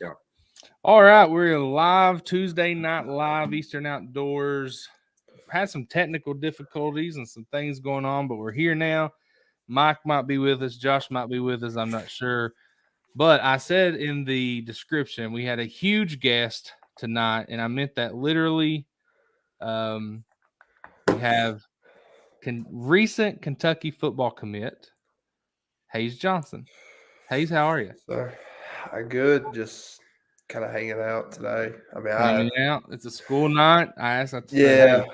Yeah. All right, we're live Tuesday night live Eastern Outdoors. Had some technical difficulties and some things going on, but we're here now. Mike might be with us. Josh might be with us. I'm not sure. But I said in the description, we had a huge guest tonight, and I meant that literally. We have recent Kentucky football commit, Hayes Johnson. Hayes, how are you? So, I'm good. Just kind of hanging out today. I mean, Hanging out. It's a school night. I said, yeah, hey,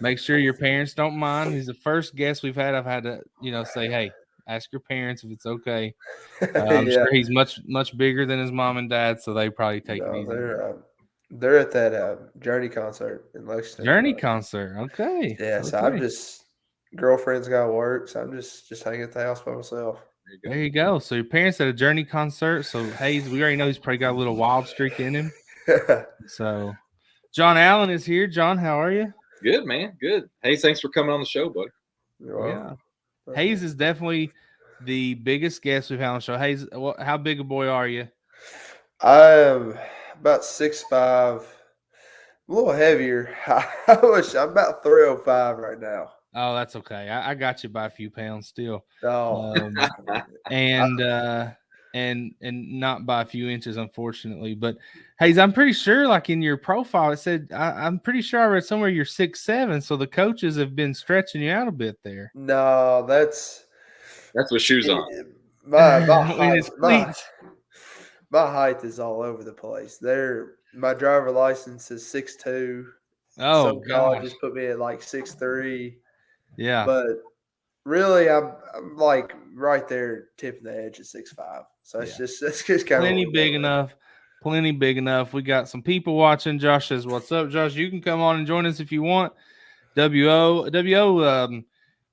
make sure your parents don't mind. He's the first guest we've had. I've had to, say, hey, ask your parents if it's okay. I'm yeah. sure he's much bigger than his mom and dad, so they probably take it No, easy. they're at that Journey concert in Lexington. Journey concert. Okay. Yeah, Okay. so I'm just girlfriend's got work, so I'm just hanging at the house by myself. There you go. So your parents at a Journey concert. So Hayes, we already know he's probably got a little wild streak in him. So John Allen is here. John, how are you? Good, man. Good. Hey, thanks for coming on the show, buddy. Yeah. Hayes is definitely the biggest guest we've had on the show. Hayes, how big a boy are you? I'm about 6'5", a little heavier. I'm about 305 right now. Oh, that's okay. I got you by a few pounds still. Oh, and not by a few inches, unfortunately. But Hayes, I'm pretty sure, like in your profile, it said I'm pretty sure I read somewhere you're 6'7", so the coaches have been stretching you out a bit there. No, that's with shoes on. My height is all over the place. My driver license is 6'2". Oh, some colleges put me at like 6'3". Yeah, but really, I'm like right there, tipping the edge at 6'5". So it's just kind plenty big enough. Plenty big enough. We got some people watching. Josh says, "What's up, Josh? You can come on and join us if you want." WO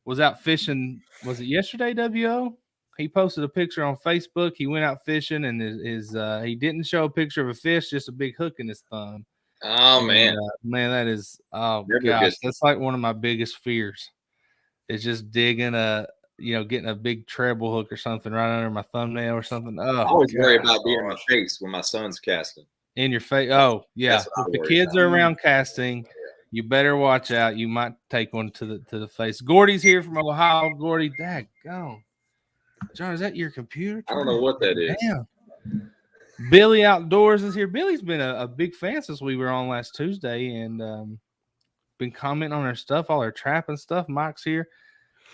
was out fishing. Was it yesterday? WO. He posted a picture on Facebook. He went out fishing, and he didn't show a picture of a fish, just a big hook in his thumb. Oh, man. Man, that is, oh, gosh, that's like one of my biggest fears. It's just getting a big treble hook or something right under my thumbnail or something. Oh, I always worry about being in my face when my son's casting. In your face. Oh, yeah. If the kids are around casting, you better watch out. You might take one to the face. Gordy's here from Ohio. Gordy, daggone. John, is that your computer? I don't know what that is. Damn. Billy Outdoors is here. Billy's been a big fan since we were on last Tuesday and been commenting on our stuff, all our trapping stuff. Mike's here.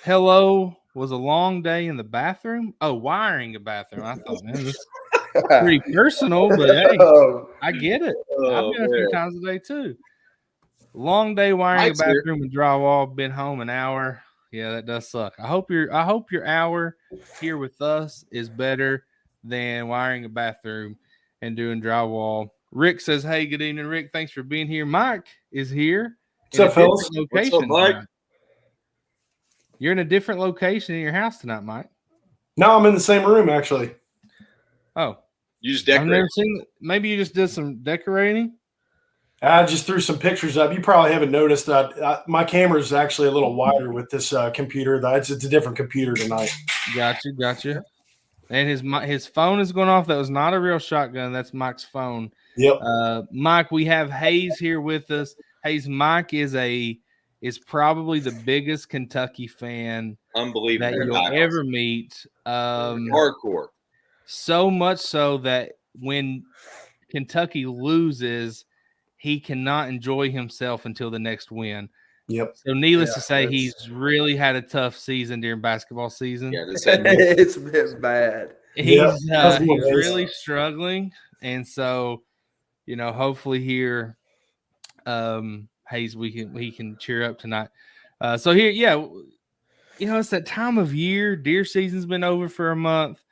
Hello. Was a long day in the bathroom. Oh, wiring a bathroom. I thought, man, this is pretty personal, but hey, I get it. I've been a few times a day too. Long day wiring a bathroom and drywall. Been home an hour. Yeah, that does suck. I hope your hour here with us is better than wiring a bathroom and doing drywall. Rick says, "Hey, good evening, Rick. Thanks for being here." Mike is here. What's up, fellas? What's up, Mike? You're in a different location in your house tonight, Mike. No, I'm in the same room actually. Oh, you just decorated. I've never seen. Maybe you just did some decorating. I just threw some pictures up. You probably haven't noticed that my camera is actually a little wider with this computer. It's a different computer tonight. Gotcha. And his phone is going off. That was not a real shotgun. That's Mike's phone. Yep. Mike, we have Hayes here with us. Hayes, Mike is probably the biggest Kentucky fan that you'll ever meet. Hardcore. So much so that when Kentucky loses, he cannot enjoy himself until the next win. Yep. So needless to say, he's really had a tough season during basketball season. Yeah, it's been bad. He's really struggling. And so, hopefully here, Hayes, we can cheer up tonight. So here, it's that time of year. Deer season's been over for a month.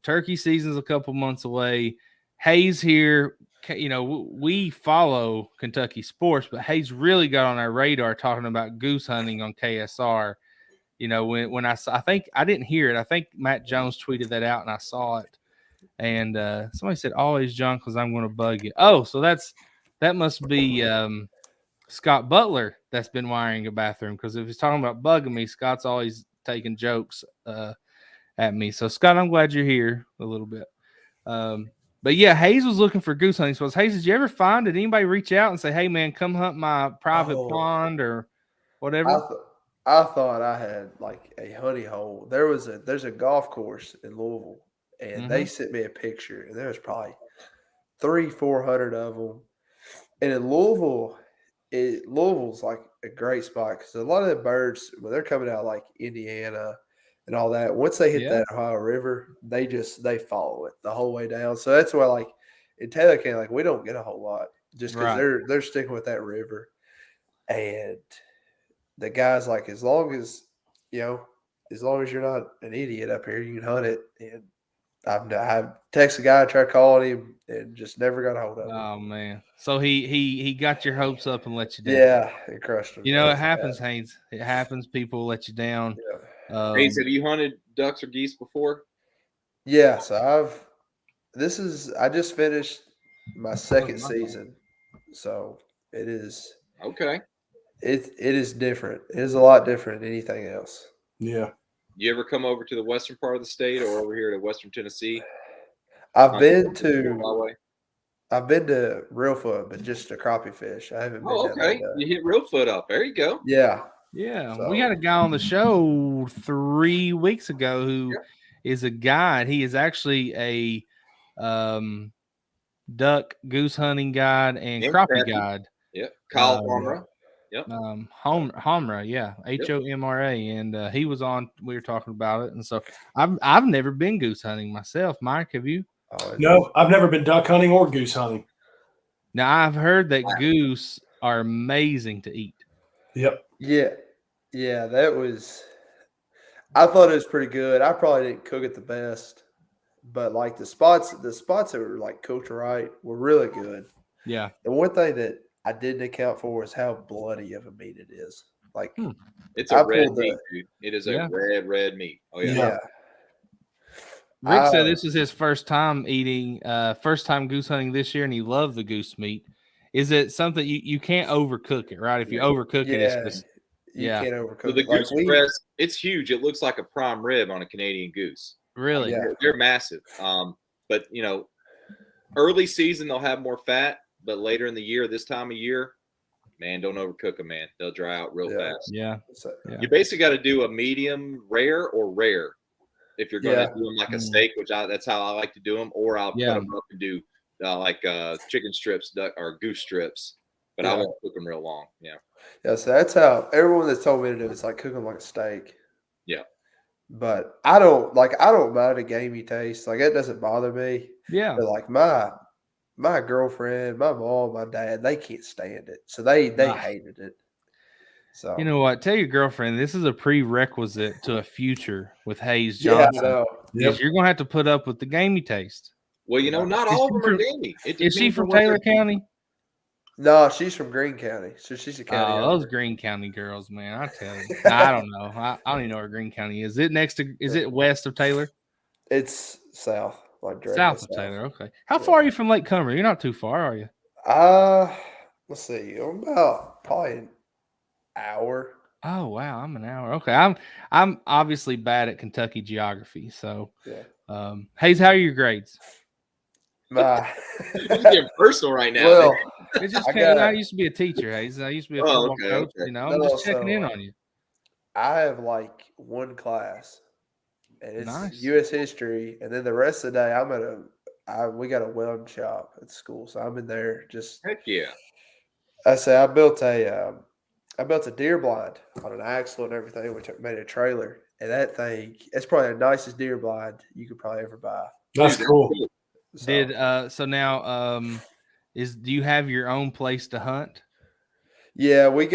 Turkey season's a couple months away. Hayes here, we follow Kentucky sports, but Hayes really got on our radar talking about goose hunting on KSR. When I saw, I think I didn't hear it. I think Matt Jones tweeted that out and I saw it. And somebody said, "Always, John, because I'm going to bug you." Oh, so that must be Scott Butler that's been wiring a bathroom, because if he's talking about bugging me, Scott's always taking jokes at me. So Scott, I'm glad you're here a little bit. But yeah, Hayes was looking for goose hunting spots. Hayes, did you ever find? Did anybody reach out and say, "Hey, man, come hunt my private pond or whatever"? I thought I had like a honey hole. There's a golf course in Louisville, and they sent me a picture, and there was probably 300-400 of them. And in Louisville, Louisville's like a great spot because a lot of the birds, when they're coming out like Indiana and all that, once they hit that Ohio River, they follow it the whole way down. So that's why, like in Taylor County, like we don't get a whole lot just because they're sticking with that river. And the guy's like, as long as you're not an idiot up here, you can hunt it. And I've texted a guy, tried calling him, and just never got a hold of him. Oh man! So he got your hopes up and let you down. Yeah, it crushed him. You know, it happens, Haynes. It happens. People let you down. Yeah. Hayes, have you hunted ducks or geese before? Yeah, so I just finished my second season, so it is okay. It is different. It is a lot different than anything else. Yeah. You ever come over to the western part of the state or over here to Western Tennessee? I've been to Reelfoot, but just to crappie fish. I haven't been. Oh, okay. You hit Reelfoot up. There you go. Yeah. Yeah. So, we had a guy on the show 3 weeks ago who is a guide. He is actually a duck goose hunting guide and crappie guide. Yep. Kyle Homra. Yep. Homra, yeah. HOMRA. And he was on, we were talking about it. And so I've never been goose hunting myself. Mike, have you? No, I've never been duck hunting or goose hunting. Now I've heard that goose are amazing to eat. Yep. Yeah. Yeah, I thought it was pretty good. I probably didn't cook it the best, but like the spots that were like cooked right were really good. Yeah. The one thing that I didn't account for is how bloody of a meat it is. Like it's a red meat, dude. It is a red meat. Oh yeah. Rick said this is his first time goose hunting this year, and he loved the goose meat. Is it something you can't overcook it, right? If you overcook it, it's just you can't overcook so the goose breast, it's huge. It looks like a prime rib on a Canadian goose. Really? Yeah. They're massive. But early season they'll have more fat, but later in the year, this time of year, man, don't overcook them, man. They'll dry out real fast. Yeah. You basically got to do a medium rare or rare if you're going to do them like a steak, which that's how I like to do them, or I'll put them up and do like chicken strips, duck or goose strips, but I won't cook them real long. Yeah. Yeah, so that's how everyone that's told me to do it's like cooking like a steak. Yeah. But I don't mind a gamey taste. Like it doesn't bother me. Yeah. But like my girlfriend, my mom, my dad, they can't stand it. So they hated it. So you know what? Tell your girlfriend this is a prerequisite to a future with Hayes Johnson. Yeah, I know. Because you're gonna have to put up with the gamey taste. Well, not all of them are gamey. Is she from Taylor County? No, she's from Greene County. So she's a county. Oh, those Greene County girls, man. I tell you. I don't know. I don't even know where Greene County is. Is it west of Taylor? It's south. Like south of Taylor. Okay. How far are you from Lake Cumberland? You're not too far, are you? Let's see. I'm about probably an hour. Oh wow, I'm an hour. Okay. I'm obviously bad at Kentucky geography. So Hayes, how are your grades? You're getting personal right now. Well, it's just I used to be a teacher, Hayes. I used to be a football coach. Okay. I'm just checking in on you. I have like one class, and it's U.S. history, and then the rest of the day we got a welding shop at school, so I'm in there just. Heck yeah! I built a deer blind on an axle and everything, which made a trailer, and that thing it's probably the nicest deer blind you could probably ever buy. That's cool. So now do you have your own place to hunt? Yeah, we're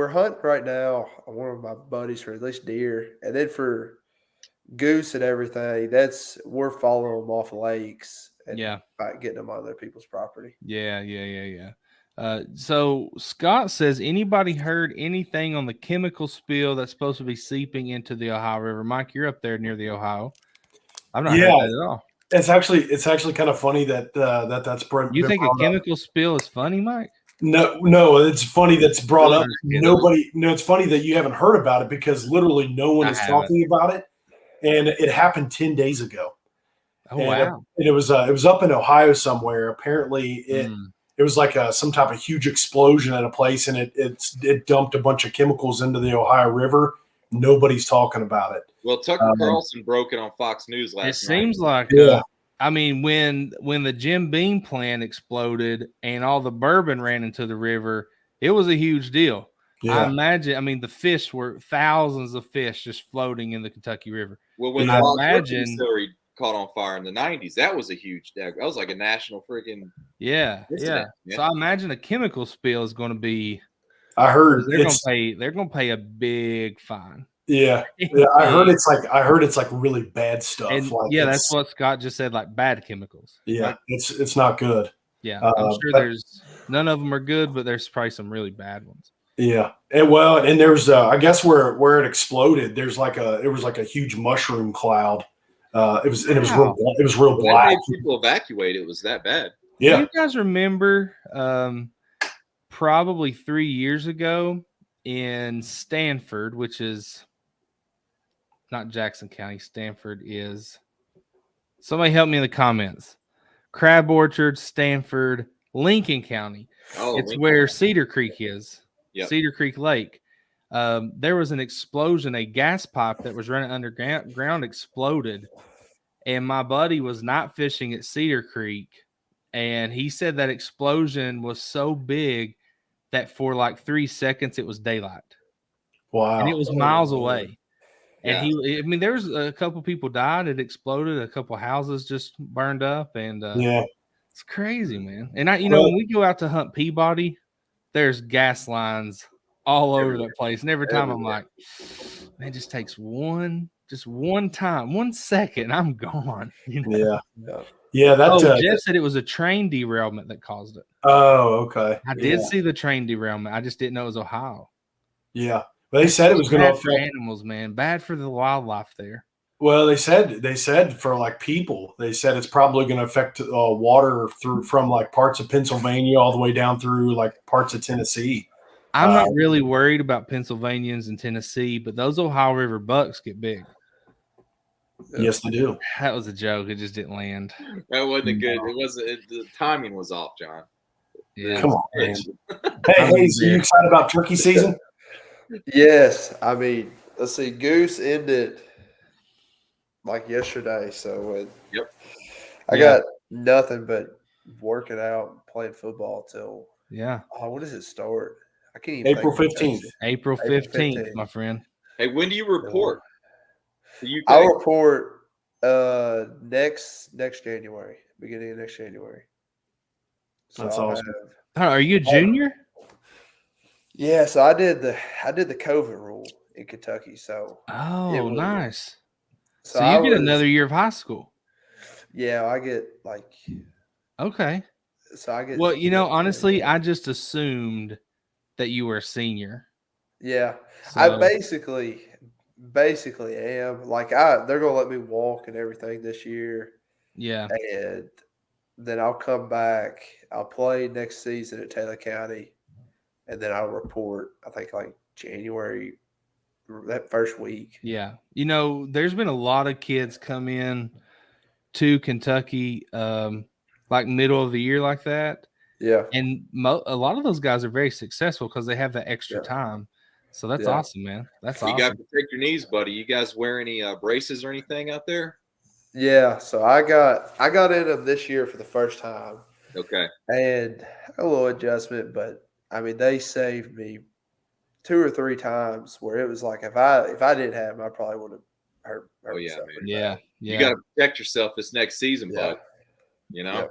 hunting right now on one of my buddies for at least deer, and then for goose and everything, we're following them off lakes and getting them on other people's property. Yeah. So Scott says, anybody heard anything on the chemical spill that's supposed to be seeping into the Ohio River? Mike, you're up there near the Ohio. I've not heard that at all. It's actually kind of funny that that's brought. You think a chemical spill is funny, Mike? No, it's funny that's brought up. It's funny that you haven't heard about it because literally no one is talking about it, and it happened 10 days ago. Oh, wow. And it was up in Ohio somewhere. Apparently, it was like some type of huge explosion at a place, and it dumped a bunch of chemicals into the Ohio River. Nobody's talking about it. Well, Tucker Carlson broke it on Fox News last night. It seems like, I mean, when the Jim Beam plant exploded and all the bourbon ran into the river, it was a huge deal. Yeah. I imagine. I mean, the fish were thousands of fish just floating in the Kentucky River. Well, when the imagine distillery caught on fire in the 90s, that was a huge. That was like a national freaking. Yeah. So I imagine a chemical spill is going to be. I heard they're going to pay a big fine. Yeah. I heard it's like really bad stuff. And that's what Scott just said, like bad chemicals. Yeah, like, it's not good. Yeah, I'm sure there's none of them are good, but there's probably some really bad ones. Yeah, and there's I guess where it exploded, it was like a huge mushroom cloud. It was real black. Made people evacuate. It was that bad. Yeah. Do you guys remember probably 3 years ago in Stanford, which is not Jackson County, Stanford is. Somebody help me in the comments. Crab Orchard, Stanford, Lincoln County. Oh, it's where Cedar Creek is. Yep. Cedar Creek Lake. There was an explosion. A gas pipe that was running underground exploded. And my buddy was not fishing at Cedar Creek. And he said that explosion was so big that for like 3 seconds it was daylight. Wow. And it was miles away. And there was a couple people died. It exploded. A couple houses just burned up. And it's crazy, man. And when we go out to hunt Peabody, there's gas lines all over the place. And every time I'm like, man, it just takes one time, 1 second, I'm gone. Yeah. Yeah. Jeff said it was a train derailment that caused it. Oh, okay. I did see the train derailment. I just didn't know it was Ohio. Yeah. They said it was going to affect animals, man. Bad for the wildlife there. Well, they said for like people, they said it's probably going to affect water from like parts of Pennsylvania all the way down through like parts of Tennessee. I'm not really worried about Pennsylvanians and Tennessee, but those Ohio River bucks get big. Yes, they do. That was a joke. It just didn't land. That wasn't good. It wasn't. The timing was off, John. Yeah. Come on, man. Hey, so you excited about turkey season? Yes. I mean, let's see. Goose ended like yesterday, so I got nothing but working out and playing football till what does it start? I can't even April 15th. April 15th, my friend. Hey, when do you report? I'll report next January, beginning of next January. So that's awesome. Are you a junior? Yeah, so I did the COVID rule in Kentucky. So nice. So you get another year of high school. Yeah, I get okay. So I get. Well, honestly, I just assumed that you were a senior. Yeah, so. I basically am. Like they're gonna let me walk and everything this year. Yeah, and then I'll come back. I'll play next season at Taylor County, and then I'll report. I think like January, that first week. Yeah, there's been a lot of kids come in to Kentucky, like middle of the year like that. Yeah, and a lot of those guys are very successful because they have that extra time. So that's awesome, man. That's awesome. You got to protect your knees, buddy. You guys wear any braces or anything out there? Yeah, so I got in them this year for the first time. Okay. And a little adjustment, but I mean they saved me 2 or 3 times where it was like if I didn't have them, I probably would have hurt myself. Yeah. You got to protect yourself this next season, bud. Yeah.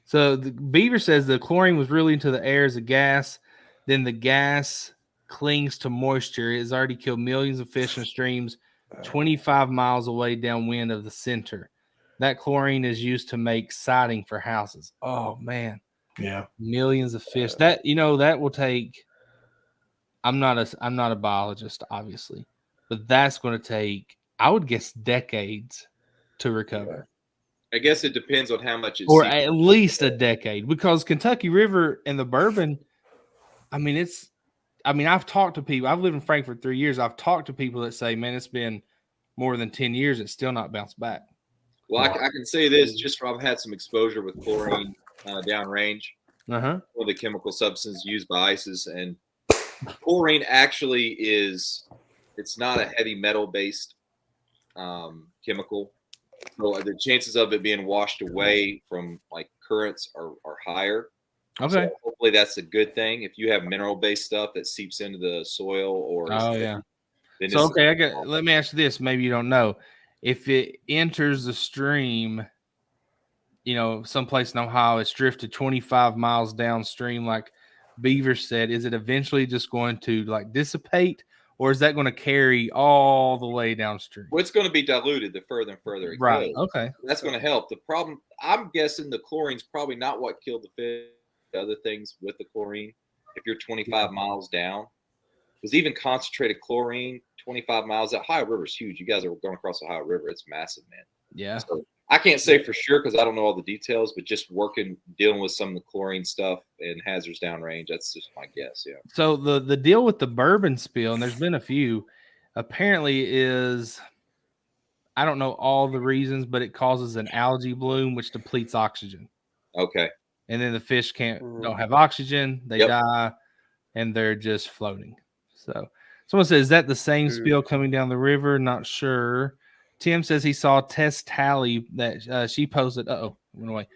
So the Beaver says the chlorine was really into the air as a gas. Then the gas clings to moisture. It has already killed millions of fish in streams 25 miles away downwind of the center. That chlorine is used to make siding for houses. Oh man. Yeah. Millions of fish. That that will take. I'm not a biologist, obviously, but that's going to take, I would guess, decades to recover. I guess it depends on how much it's or at least a decade, because Kentucky River and the bourbon, I've talked to people. I've lived in Frankfort 3 years. I've talked to people that say, man, it's been more than 10 years. It's still not bounced back. Well, I can say this just from I've had some exposure with chlorine downrange. One of the chemical substances used by ISIS, and chlorine actually it's not a heavy metal based chemical. So the chances of it being washed away from like currents are higher. Okay. So hopefully that's a good thing. If you have mineral based stuff that seeps into the soil or so let me ask you this. Maybe you don't know. If it enters the stream, someplace in Ohio, it's drifted 25 miles downstream, like Beaver said, is it eventually just going to like dissipate, or is that going to carry all the way downstream? Well, it's going to be diluted the further and further it goes. Okay. That's going to help. The problem, I'm guessing the chlorine's probably not what killed the fish. The other things with the chlorine, if you're 25 miles down, because even concentrated chlorine, 25 miles, that Ohio River is huge. You guys are going across the Ohio River. It's massive, man. Yeah. So I can't say for sure because I don't know all the details, but just dealing with some of the chlorine stuff and hazards downrange, that's just my guess. Yeah. So the deal with the bourbon spill, and there's been a few, apparently is, I don't know all the reasons, but it causes an algae bloom, which depletes oxygen. Okay. And then the fish don't have oxygen, they die, and they're just floating. So someone says, is that the same spill coming down the river? Not sure. Tim says he saw Tess Tally that she posted. Went away.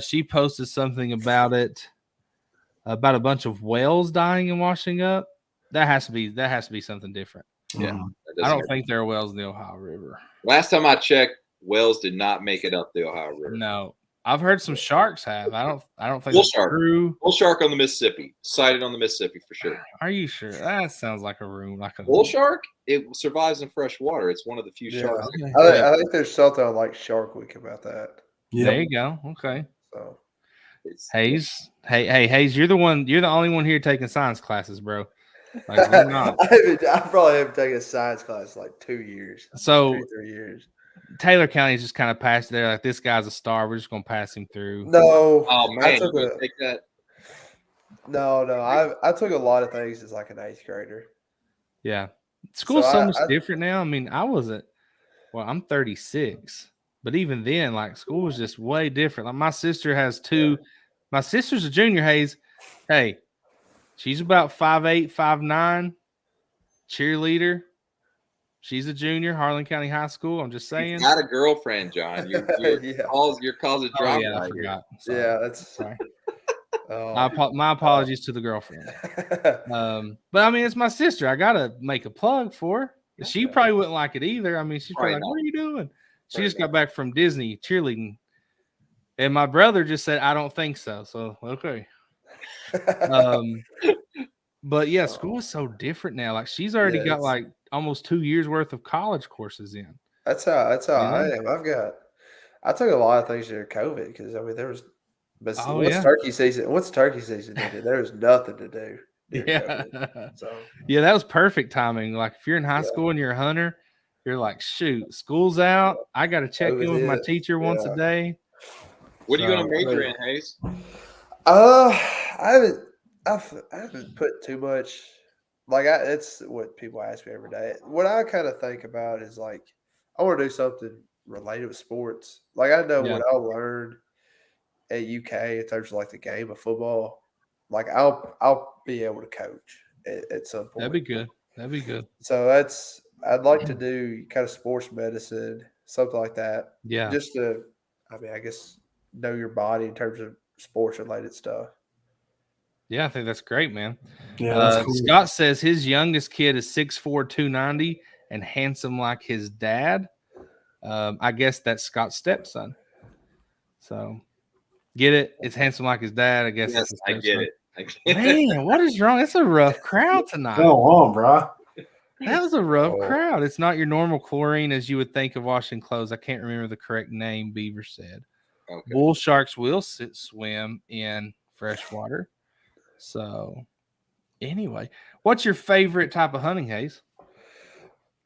She posted something about it, about a bunch of whales dying and washing up. That has to be something different. Yeah, I don't think there are whales in the Ohio River. Last time I checked, whales did not make it up the Ohio River. No, I've heard some sharks have. I don't think bull that's shark. True. Bull shark on the Mississippi, sighted on the Mississippi for sure. Are you sure? That sounds like a room. Like a bull shark. It survives in fresh water. It's one of the few sharks. Okay. I think there's something on like Shark Week about that. Yep. There you go. Okay. So Hayes, hey Hayes, you're the only one here taking science classes, bro. Like, we're not. I probably haven't taken a science class in like 2 years. So 3 years. Taylor County is just kind of passed there. Like, this guy's a star. We're just gonna pass him through. No. Oh man, you take that. No. I took a lot of things as like an 8th grader. Yeah. School's so much different now. I mean, I'm 36, but even then, like, school was just way different. Like, my sister has two. Yeah. My sister's a junior, Hayes. Hey, she's about 5'8", 5'9", cheerleader. She's a junior, Harlan County High School. I'm just saying. You've got a girlfriend, John. You're causing drama. Yeah, I forgot. Sorry. Yeah, that's sorry. My apologies to the girlfriend. But I mean, it's my sister. I gotta make a plug for her. She probably wouldn't like it either. I mean, she's probably like, "What are you doing?" She just got back from Disney cheerleading, and my brother just said, "I don't think so." So okay. But yeah, school is so different now. Like, she's already got like almost 2 years worth of college courses in. That's how I am. I took a lot of things during COVID because I mean there was. But turkey season? What's turkey season? There was nothing to do. Yeah. So that was perfect timing. Like, if you're in high school and you're a hunter, you're like, shoot, school's out. I got to check in with my teacher once a day. What are you going to major in, Hayes? I haven't put too much. Like, it's what people ask me every day. What I kind of think about is like, I want to do something related with sports. Like, I know what I learned at UK in terms of like the game of football, like I'll be able to coach at some point. That'd be good. So I'd like to do kind of sports medicine, something like that. Yeah. Just to, I guess, know your body in terms of sports related stuff. Yeah, I think that's great, man. Yeah, cool. Scott says his youngest kid is 6'4", 290 and handsome like his dad. I guess that's Scott's stepson. So. Get it? It's handsome like his dad. I guess. Yes, I get it. Man, what is wrong? It's a rough crowd tonight. Go on, bro. That was a rough crowd. It's not your normal chlorine as you would think of washing clothes. I can't remember the correct name. Beaver said. Okay. Bull sharks will swim in fresh water. So, anyway, what's your favorite type of hunting, Hayes?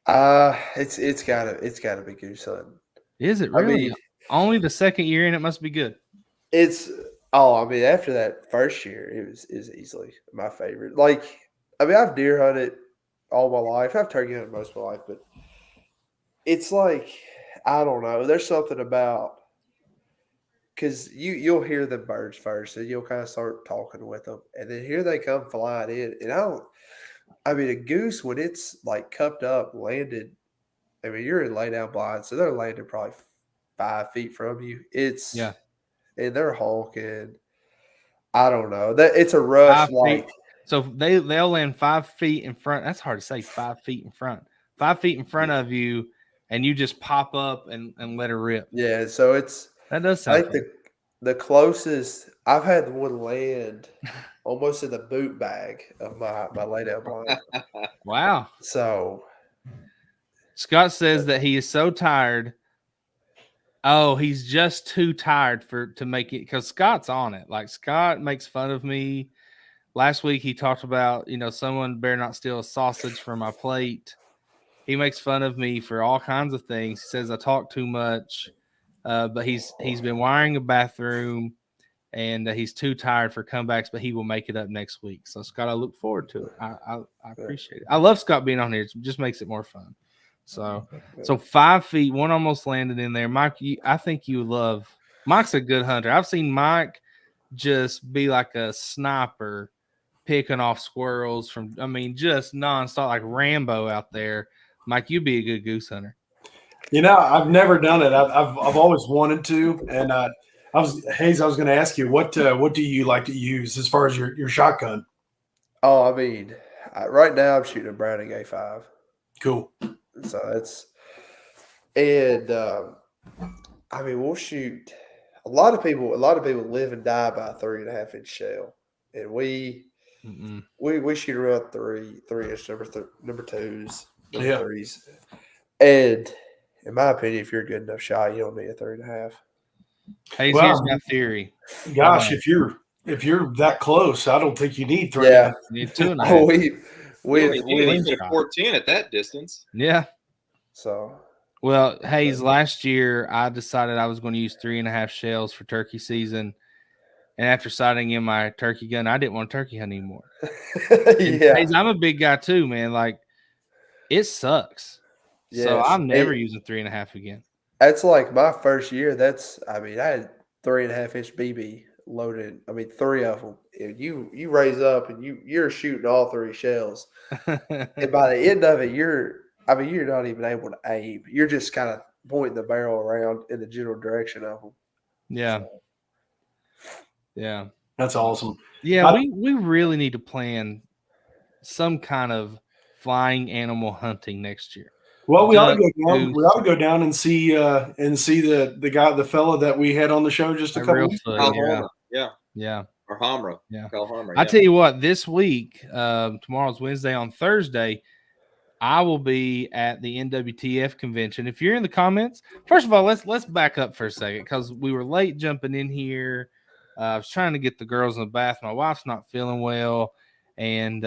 It's gotta be goose hunting. Is it really? I mean, only the second year in, it must be good. After that first year, it was easily my favorite. Like, I mean, I've deer hunted all my life. I've turkey hunted most of my life, but it's like I don't know. There's something about because you'll hear the birds first, and you'll kind of start talking with them, and then here they come flying in, and I mean, a goose when it's like cupped up, landed. I mean, you're in lay down blind, so they're landing probably 5 feet from you. And they're honking. I don't know. That it's a rush. 5 feet. So they'll land 5 feet in front. That's hard to say. 5 feet in front. 5 feet in front of you, and you just pop up and let her rip. Yeah. So that does sound. I think the closest I've had one land almost in the boot bag of my lay down blind. Wow. So Scott says that he is so tired. Oh, he's just too tired to make it because Scott's on it. Like Scott makes fun of me. Last week he talked about, someone better not steal a sausage from my plate. He makes fun of me for all kinds of things. He says I talk too much, but he's been wiring a bathroom, and he's too tired for comebacks. But he will make it up next week. So Scott, I look forward to it. I appreciate it. I love Scott being on here. It just makes it more fun. So 5 feet, one almost landed in there. Mike, I think you love. Mike's a good hunter. I've seen Mike just be like a sniper, picking off squirrels just nonstop, like Rambo out there. Mike, you'd be a good goose hunter. I've never done it. I've always wanted to, and I was going to ask you what do you like to use as far as your shotgun? Oh, I mean, right now I'm shooting a Browning A5. Cool. So and I mean, we'll shoot. A lot of people live and die by a 3.5 inch shell, and we shoot around 3-inch number twos, number threes. And in my opinion, if you're a good enough shot, you don't need a 3.5. Hey, here's my theory. Gosh, if you're that close, I don't think you need 3. Yeah, you need 2.5. We need a 14 at that distance. Yeah. So, well, Hayes, last year I decided I was going to use 3.5 shells for turkey season, and after sighting in my turkey gun, I didn't want to turkey hunt anymore. Yeah, Hayes, I'm a big guy too, man. Like, it sucks. Yes. So I'm never using 3.5 again. That's like my first year. I had 3.5 inch BB loaded. 3 of them. And you raise up and you're shooting all 3 shells, and by the end of it, you're not even able to aim. You're just kind of pointing the barrel around in the general direction of them. Yeah. So. Yeah. That's awesome. Yeah, we really need to plan some kind of flying animal hunting next year. Well, we ought to go down. We ought to go down and see the fella that we had on the show just a couple weeks ago. Yeah. Or Hamra. Yeah. Hamra, I tell you what, this week, tomorrow's Wednesday. On Thursday, I will be at the NWTF Convention. If you're in the comments, first of all, let's back up for a second because we were late jumping in here. I was trying to get the girls in the bath. My wife's not feeling well, and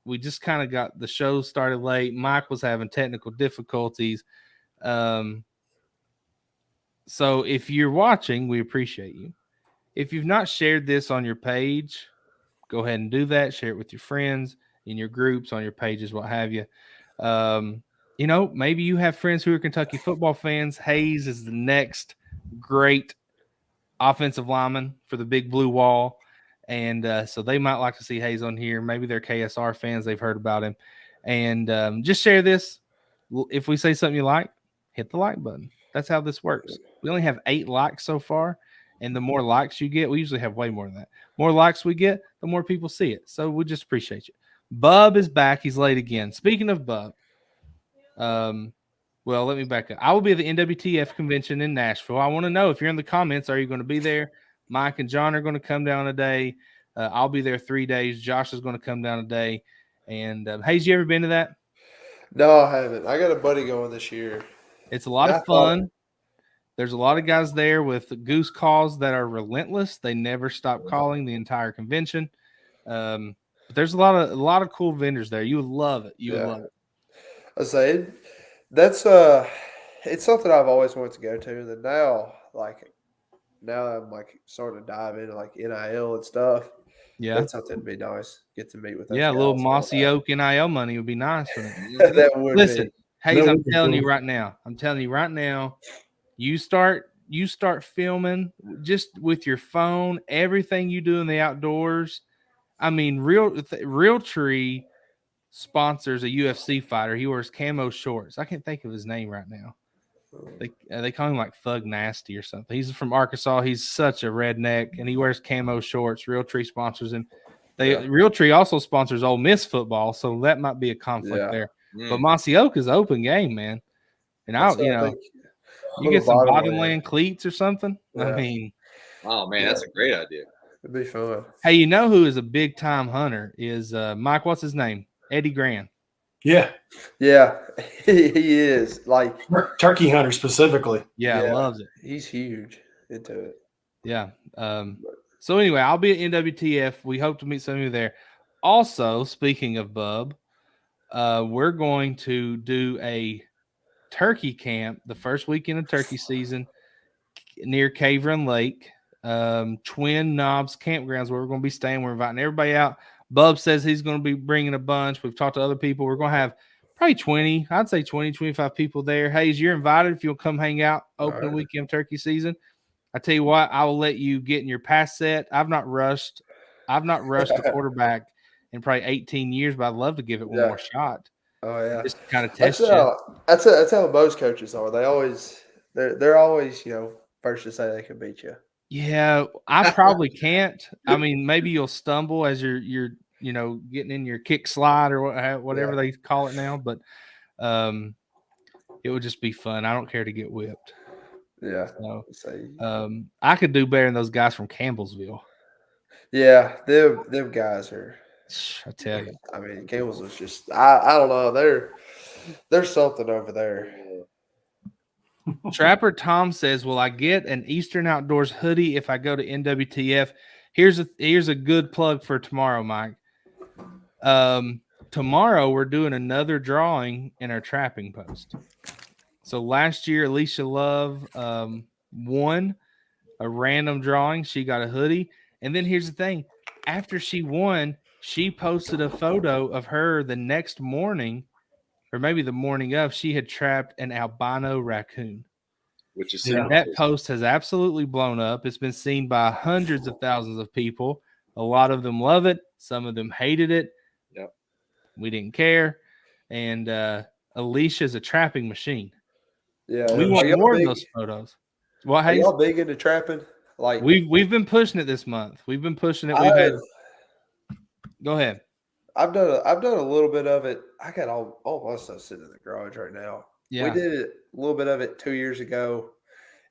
we just kind of got the show started late. Mike was having technical difficulties. So if you're watching, we appreciate you. If you've not shared this on your page, go ahead and do that. Share it with your friends, in your groups, on your pages, what have you. Maybe you have friends who are Kentucky football fans. Hayes is the next great offensive lineman for the Big Blue Wall. And so they might like to see Hayes on here. Maybe they're KSR fans. They've heard about him. And just share this. If we say something you like, hit the like button. That's how this works. We only have 8 likes so far. And the more likes you get, we usually have way more than that. More likes we get, the more people see it. So we just appreciate you. Bub is back. He's late again. Speaking of Bub, well, let me back up. I will be at the NWTF convention in Nashville. I want to know if you're in the comments, are you going to be there? Mike and John are going to come down today. I'll be there 3 days. Josh is going to come down today. And Hayes, you ever been to that? No, I haven't. I got a buddy going this year. It's a lot of fun. There's a lot of guys there with goose calls that are relentless. They never stop calling the entire convention. But there's a lot of cool vendors there. You would love it. You would love it. I say that's it's something I've always wanted to go to. And then now I'm like starting to dive into like NIL and stuff. Yeah, that's something to be nice. Get to meet with. Yeah, a little Mossy Oak NIL money would be nice. Wouldn't it? That would. Listen, Hayes, I'm telling you right now. You start filming just with your phone, everything you do in the outdoors. I mean, Realtree sponsors a UFC fighter. He wears camo shorts. I can't think of his name right now. They call him like Thug Nasty or something. He's from Arkansas. He's such a redneck, and he wears camo shorts. Realtree sponsors him. Realtree also sponsors Ole Miss football, so that might be a conflict there. But Mossy-Oak is open game, man. And you get some bottomland cleats or something. Yeah. I mean, oh man, that's a great idea. It'd be fun. Hey, you know who is a big time hunter is Mike? What's his name? Eddie Grant. Yeah, he is like turkey hunter specifically. Yeah, loves it. He's huge into it. Yeah. So anyway, I'll be at NWTF. We hope to meet some of you there. Also, speaking of Bub, we're going to do a turkey camp the first weekend of turkey season near Cave Run Lake, Twin Knobs Campgrounds, where we're going to be staying. We're inviting everybody out. Bub says he's going to be bringing a bunch. We've talked to other people. We're going to have probably 20, I'd say 20, 25 people there. Hayes, you're invited if you'll come hang out opening weekend turkey season. I tell you what, I will let you get in your pass set. I've not rushed a quarterback in probably 18 years, but I'd love to give it one more shot. Oh yeah, just kind of test that's how most coaches are. They're always first to say they can beat you. Yeah, I probably can't. I mean, maybe you'll stumble as you're getting in your kick slide or whatever they call it now, but it would just be fun. I don't care to get whipped. Yeah. So, I could do better than those guys from Campbellsville. Yeah, them guys are. I tell you. I mean, Campbell's was just. I don't know. There's something over there. Trapper Tom says, "Will I get an Eastern Outdoors hoodie if I go to NWTF?" Here's a good plug for tomorrow, Mike. Tomorrow we're doing another drawing in our trapping post. So last year, Alicia Love won a random drawing. She got a hoodie, and then here's the thing: after she won, she posted a photo of her the next morning. Or maybe the morning of, she had trapped an albino raccoon. Which is that post has absolutely blown up. It's been seen by hundreds of thousands of people. A lot of them love it. Some of them hated it. Yep. We didn't care. And Alicia's a trapping machine. Yeah. We want more of those photos. What, Hayes? Are y'all big into trapping? Like we've been pushing it this month. We've been pushing it. Go ahead. I've done a little bit of it. I got all my stuff sitting in the garage right now. Yeah. We did a little bit of it 2 years ago.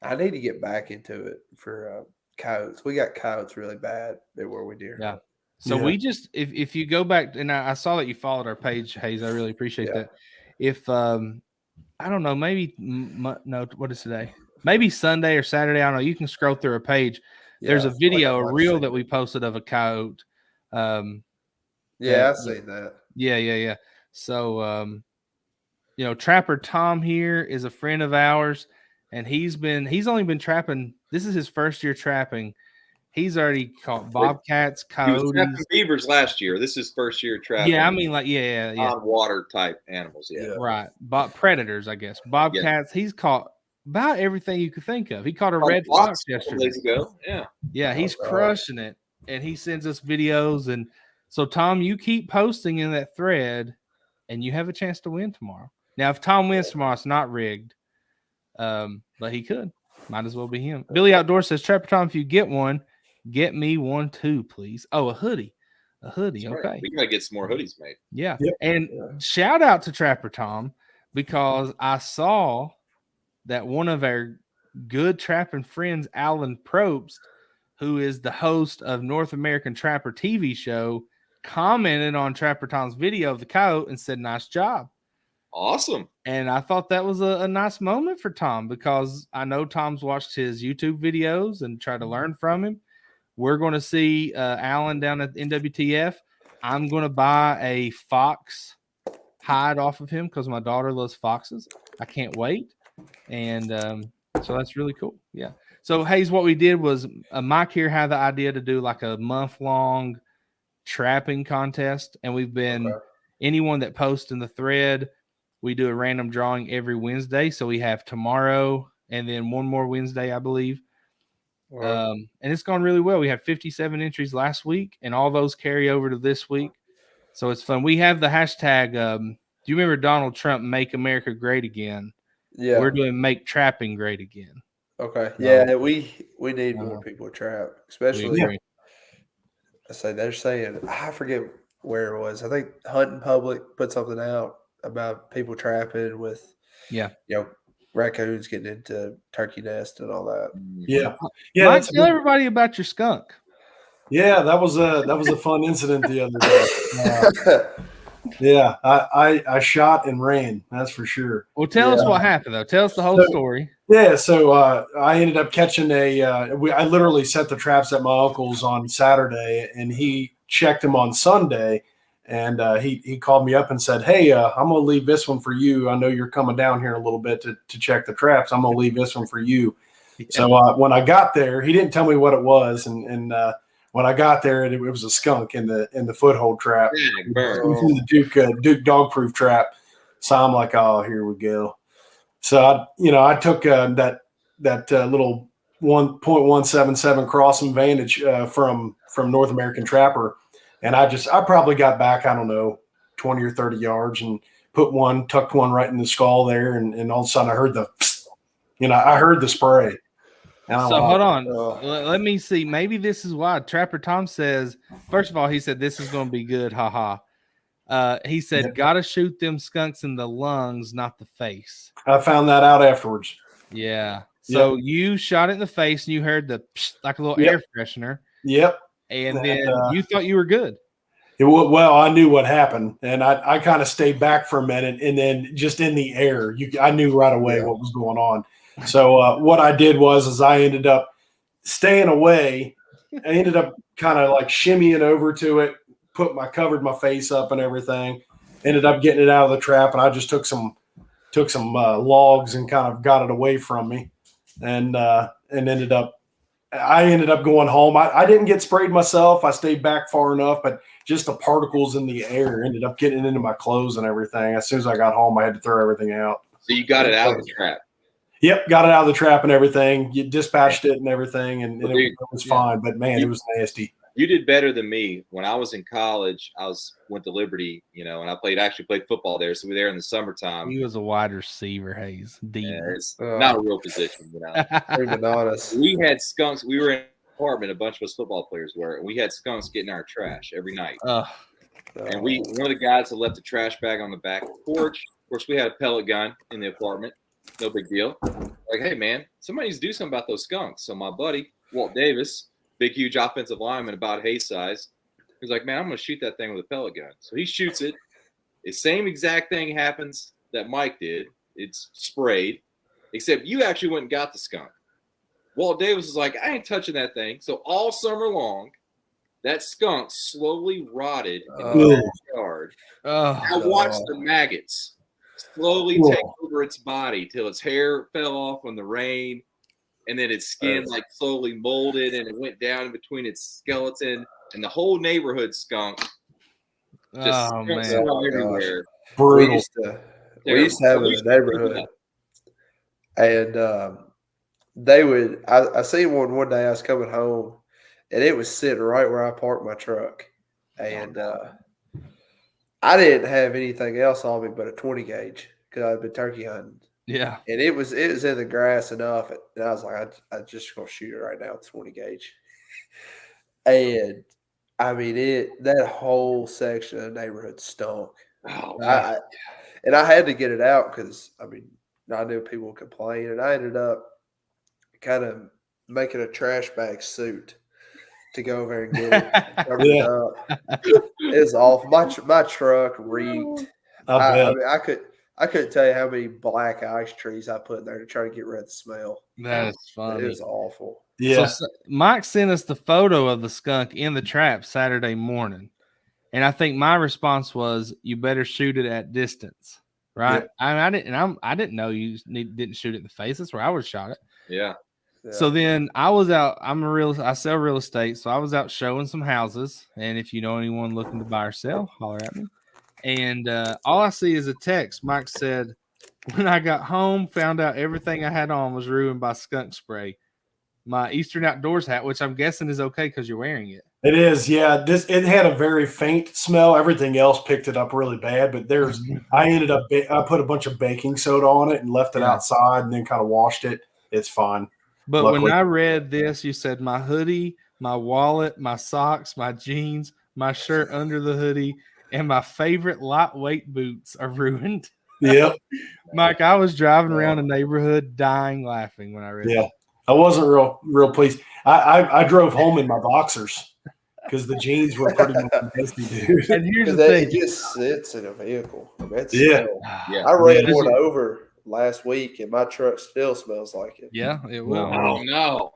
I need to get back into it for coyotes. We got coyotes really bad where we deer. Yeah. So we just if you go back, and I saw that you followed our page, Hayes. I really appreciate that. If I don't know, maybe what is today? Maybe Sunday or Saturday. I don't know. You can scroll through our page. There's a video, a reel that we posted of a coyote. Yeah, I see that. Yeah. So, Trapper Tom here is a friend of ours, and he's only been trapping. This is his first year trapping. He's already caught bobcats, coyotes. He was trapping beavers last year. This is his first year trapping. Yeah, I mean, on water type animals. Yeah, right. Predators, I guess. Bobcats. Yeah. He's caught about everything you could think of. He caught a red fox yesterday. Days ago. Yeah. He's crushing it, and he sends us videos and. So, Tom, you keep posting in that thread, and you have a chance to win tomorrow. Now, if Tom wins tomorrow, it's not rigged, but he could. Might as well be him. Billy Outdoor says, Trapper Tom, if you get one, get me one too, please. Oh, a hoodie. A hoodie, that's okay. Right. We got to get some more hoodies made. Yeah. Yep. And shout out to Trapper Tom, because I saw that one of our good trapping friends, Alan Probst, who is the host of North American Trapper TV show, commented on Trapper Tom's video of the coyote and said, nice job. Awesome. And I thought that was a nice moment for Tom, because I know Tom's watched his YouTube videos and tried to learn from him. We're going to see Alan down at NWTF. I'm going to buy a fox hide off of him because my daughter loves foxes. I can't wait. And so that's really cool. Yeah. So, Hayes, what we did was Mike here had the idea to do like a month-long trapping contest, and we've been anyone that posts in the thread, we do a random drawing every Wednesday. So we have tomorrow and then one more Wednesday, I believe. Wow. And it's gone really well. We had 57 entries last week, and all those carry over to this week. So it's fun. We have the hashtag. Do you remember Donald Trump, Make America Great Again? Yeah. We're doing Make Trapping Great Again. Okay. So, Yeah, we need more people to trap, especially. I say they're saying, I forget where it was. I think Hunting Public put something out about people trapping with, raccoons getting into turkey nest and all that. Yeah. Mike, tell everybody about your skunk. Yeah, that was a fun incident the other day. I shot and ran. That's for sure. Well, tell us what happened though. Tell us the whole story. Yeah, so I ended up catching I literally set the traps at my uncle's on Saturday, and he checked them on Sunday, and he called me up and said, "Hey, I'm gonna leave this one for you. I know you're coming down here in a little bit to check the traps. I'm gonna leave this one for you." Yeah. So when I got there, he didn't tell me what it was, and when I got there, it was a skunk in the foothold trap. It was in the Duke dog proof trap. So I'm like, oh, here we go. So I took that little 1.177 Crossing Vantage from North American Trapper, and I probably got back, I don't know, 20 or 30 yards, and tucked one right in the skull there, and all of a sudden I heard the spray. So hold on, let me see. Maybe this is why Trapper Tom says. First of all, he said this is going to be good. Ha ha. He said, "Gotta shoot them skunks in the lungs, not the face." I found that out afterwards. Yeah. So you shot it in the face, and you heard the like a little air freshener. Yep. And then you thought you were good. Well, I knew what happened, and I kind of stayed back for a minute, and then just in the air, I knew right away what was going on. So what I did was I ended up staying away. I ended up kind of like shimmying over to it, covered my face up and everything. Ended up getting it out of the trap, and I just took some logs and kind of got it away from me, and ended up going home. I didn't get sprayed myself. I stayed back far enough, but just the particles in the air ended up getting into my clothes and everything. As soon as I got home, I had to throw everything out. So you got it out of the trap. Yep, got it out of the trap and everything. You dispatched it and everything, and it was fine. But man, it was nasty. You did better than me. When I was in college, went to Liberty, and I actually played football there. So we were there in the summertime. He was a wide receiver, Hayes. Yeah, it's not a real position, Even honest. We had skunks. We were in an apartment. A bunch of us football players were, and we had skunks getting our trash every night. And one of the guys that left the trash bag on the back porch. Of course, we had a pellet gun in the apartment. No big deal. Like, hey, man, somebody needs to do something about those skunks. So my buddy, Walt Davis, big, huge offensive lineman, about Hayes size, he's like, man, I'm going to shoot that thing with a pellet gun. So he shoots it. The same exact thing happens that Mike did. It's sprayed, except you actually went and got the skunk. Walt Davis was like, I ain't touching that thing. So all summer long, that skunk slowly rotted in the backyard. I watched the maggots slowly take over its body till its hair fell off on the rain, and then its skin slowly molded, and it went down in between its skeleton, and the whole neighborhood skunk. Just everywhere. Brutal. We used to have in the neighborhood, and they would. I seen one day. I was coming home, and it was sitting right where I parked my truck, and I didn't have anything else on me but a 20 gauge because I'd been turkey hunting. Yeah, and it was in the grass enough, and I was like, I just gonna shoot it right now with 20 gauge, and I mean that whole section of the neighborhood stunk. I had to get it out because I knew people would complain, and I ended up kind of making a trash bag suit to go over and get it. It up. It was awful. My truck reeked. I couldn't tell you how many black ice trees I put in there to try to get rid of the smell. That is funny. It was awful. Yeah. So Mike sent us the photo of the skunk in the trap Saturday morning, and I think my response was, "You better shoot it at distance." Right? Yeah. I didn't know you didn't shoot it in the face. That's where I would have shot it. Yeah. So then I was out. I sell real estate, so I was out showing some houses. And if you know anyone looking to buy or sell, holler at me. And all I see is a text. Mike said, when I got home, found out everything I had on was ruined by skunk spray. My Eastern Outdoors hat, which I'm guessing is okay because you're wearing it. It is, yeah. It had a very faint smell. Everything else picked it up really bad, but I put a bunch of baking soda on it and left it outside, and then kind of washed it. It's fine. But Luckily. when I read this, you said my hoodie, my wallet, my socks, my jeans, my shirt under the hoodie, and my favorite lightweight boots are ruined. Yep. Mike, I was driving around the neighborhood dying laughing when I read that. I wasn't real pleased. I drove home in my boxers because the jeans were pretty much nasty, dude. And here's the thing. It just sits in a vehicle. I ran one over last week, and my truck still smells like it. Yeah, it will. Oh, no.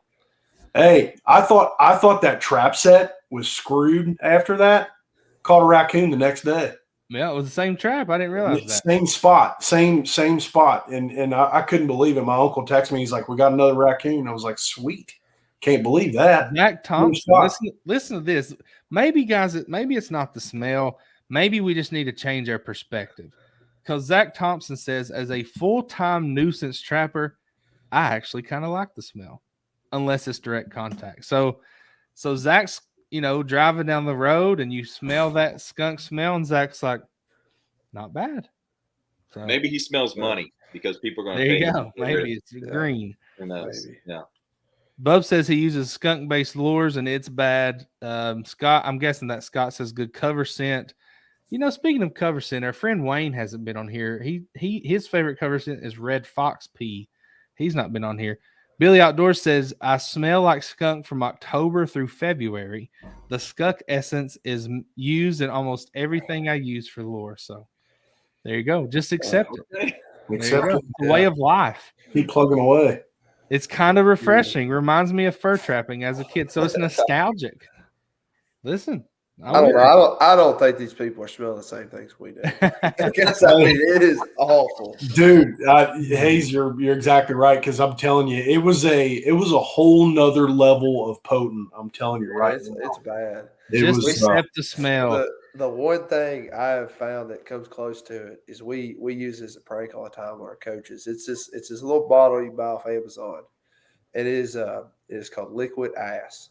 Hey, I thought that trap set was screwed after that. Caught a raccoon the next day. Yeah, it was the same trap. I didn't realize that. Same spot, same spot. And I couldn't believe it. My uncle texted me. He's like, "We got another raccoon." I was like, "Sweet." Can't believe that. Zach Thompson, listen to this. Maybe, guys, maybe it's not the smell. Maybe we just need to change our perspective. Because Zach Thompson says, as a full-time nuisance trapper, I actually kind of like the smell, unless it's direct contact. So Zach's, driving down the road and you smell that skunk smell, and Zach's like, not bad. So, maybe he smells money because people are going to there pay. You go. Maybe it's green. Who knows? Maybe. Yeah. Bub says he uses skunk-based lures and it's bad. Scott, I'm guessing that Scott says good cover scent. Speaking of cover scent, our friend Wayne hasn't been on here. His favorite cover scent is red fox pea. He's not been on here. Billy Outdoors says, I smell like skunk from October through February. The skunk essence is used in almost everything I use for lure. So there you go. Just accept it. Accept it. It's a way of life. Keep plugging away. It's kind of refreshing. Reminds me of fur trapping as a kid. So it's nostalgic. Listen. I don't think these people are smelling the same things we do. It is awful, dude. Hayes, you're exactly right, because I'm telling you, it was a whole nother level of potent. I'm telling you, right? It's bad. Just accept the smell. The one thing I have found that comes close to it is we use it as a prank all the time with our coaches. It's this little bottle you buy off Amazon. It is called liquid ass.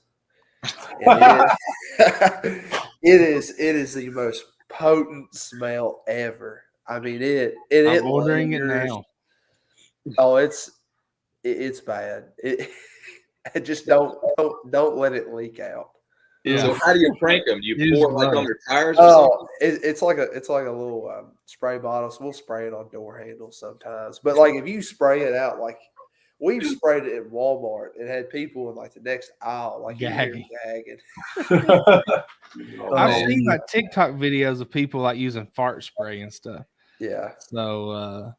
It is the most potent smell ever. I mean I'm ordering it now. Oh, it's bad. It just don't let it leak out. Yeah. So how do you prank them? Do you pour it on their tires? Oh, it's like a little spray bottle. So we'll spray it on door handles sometimes. But like if you spray it out, like we've sprayed it at Walmart and had people in like the next aisle like gagging. I've seen like TikTok videos of people like using fart spray and stuff. Yeah. So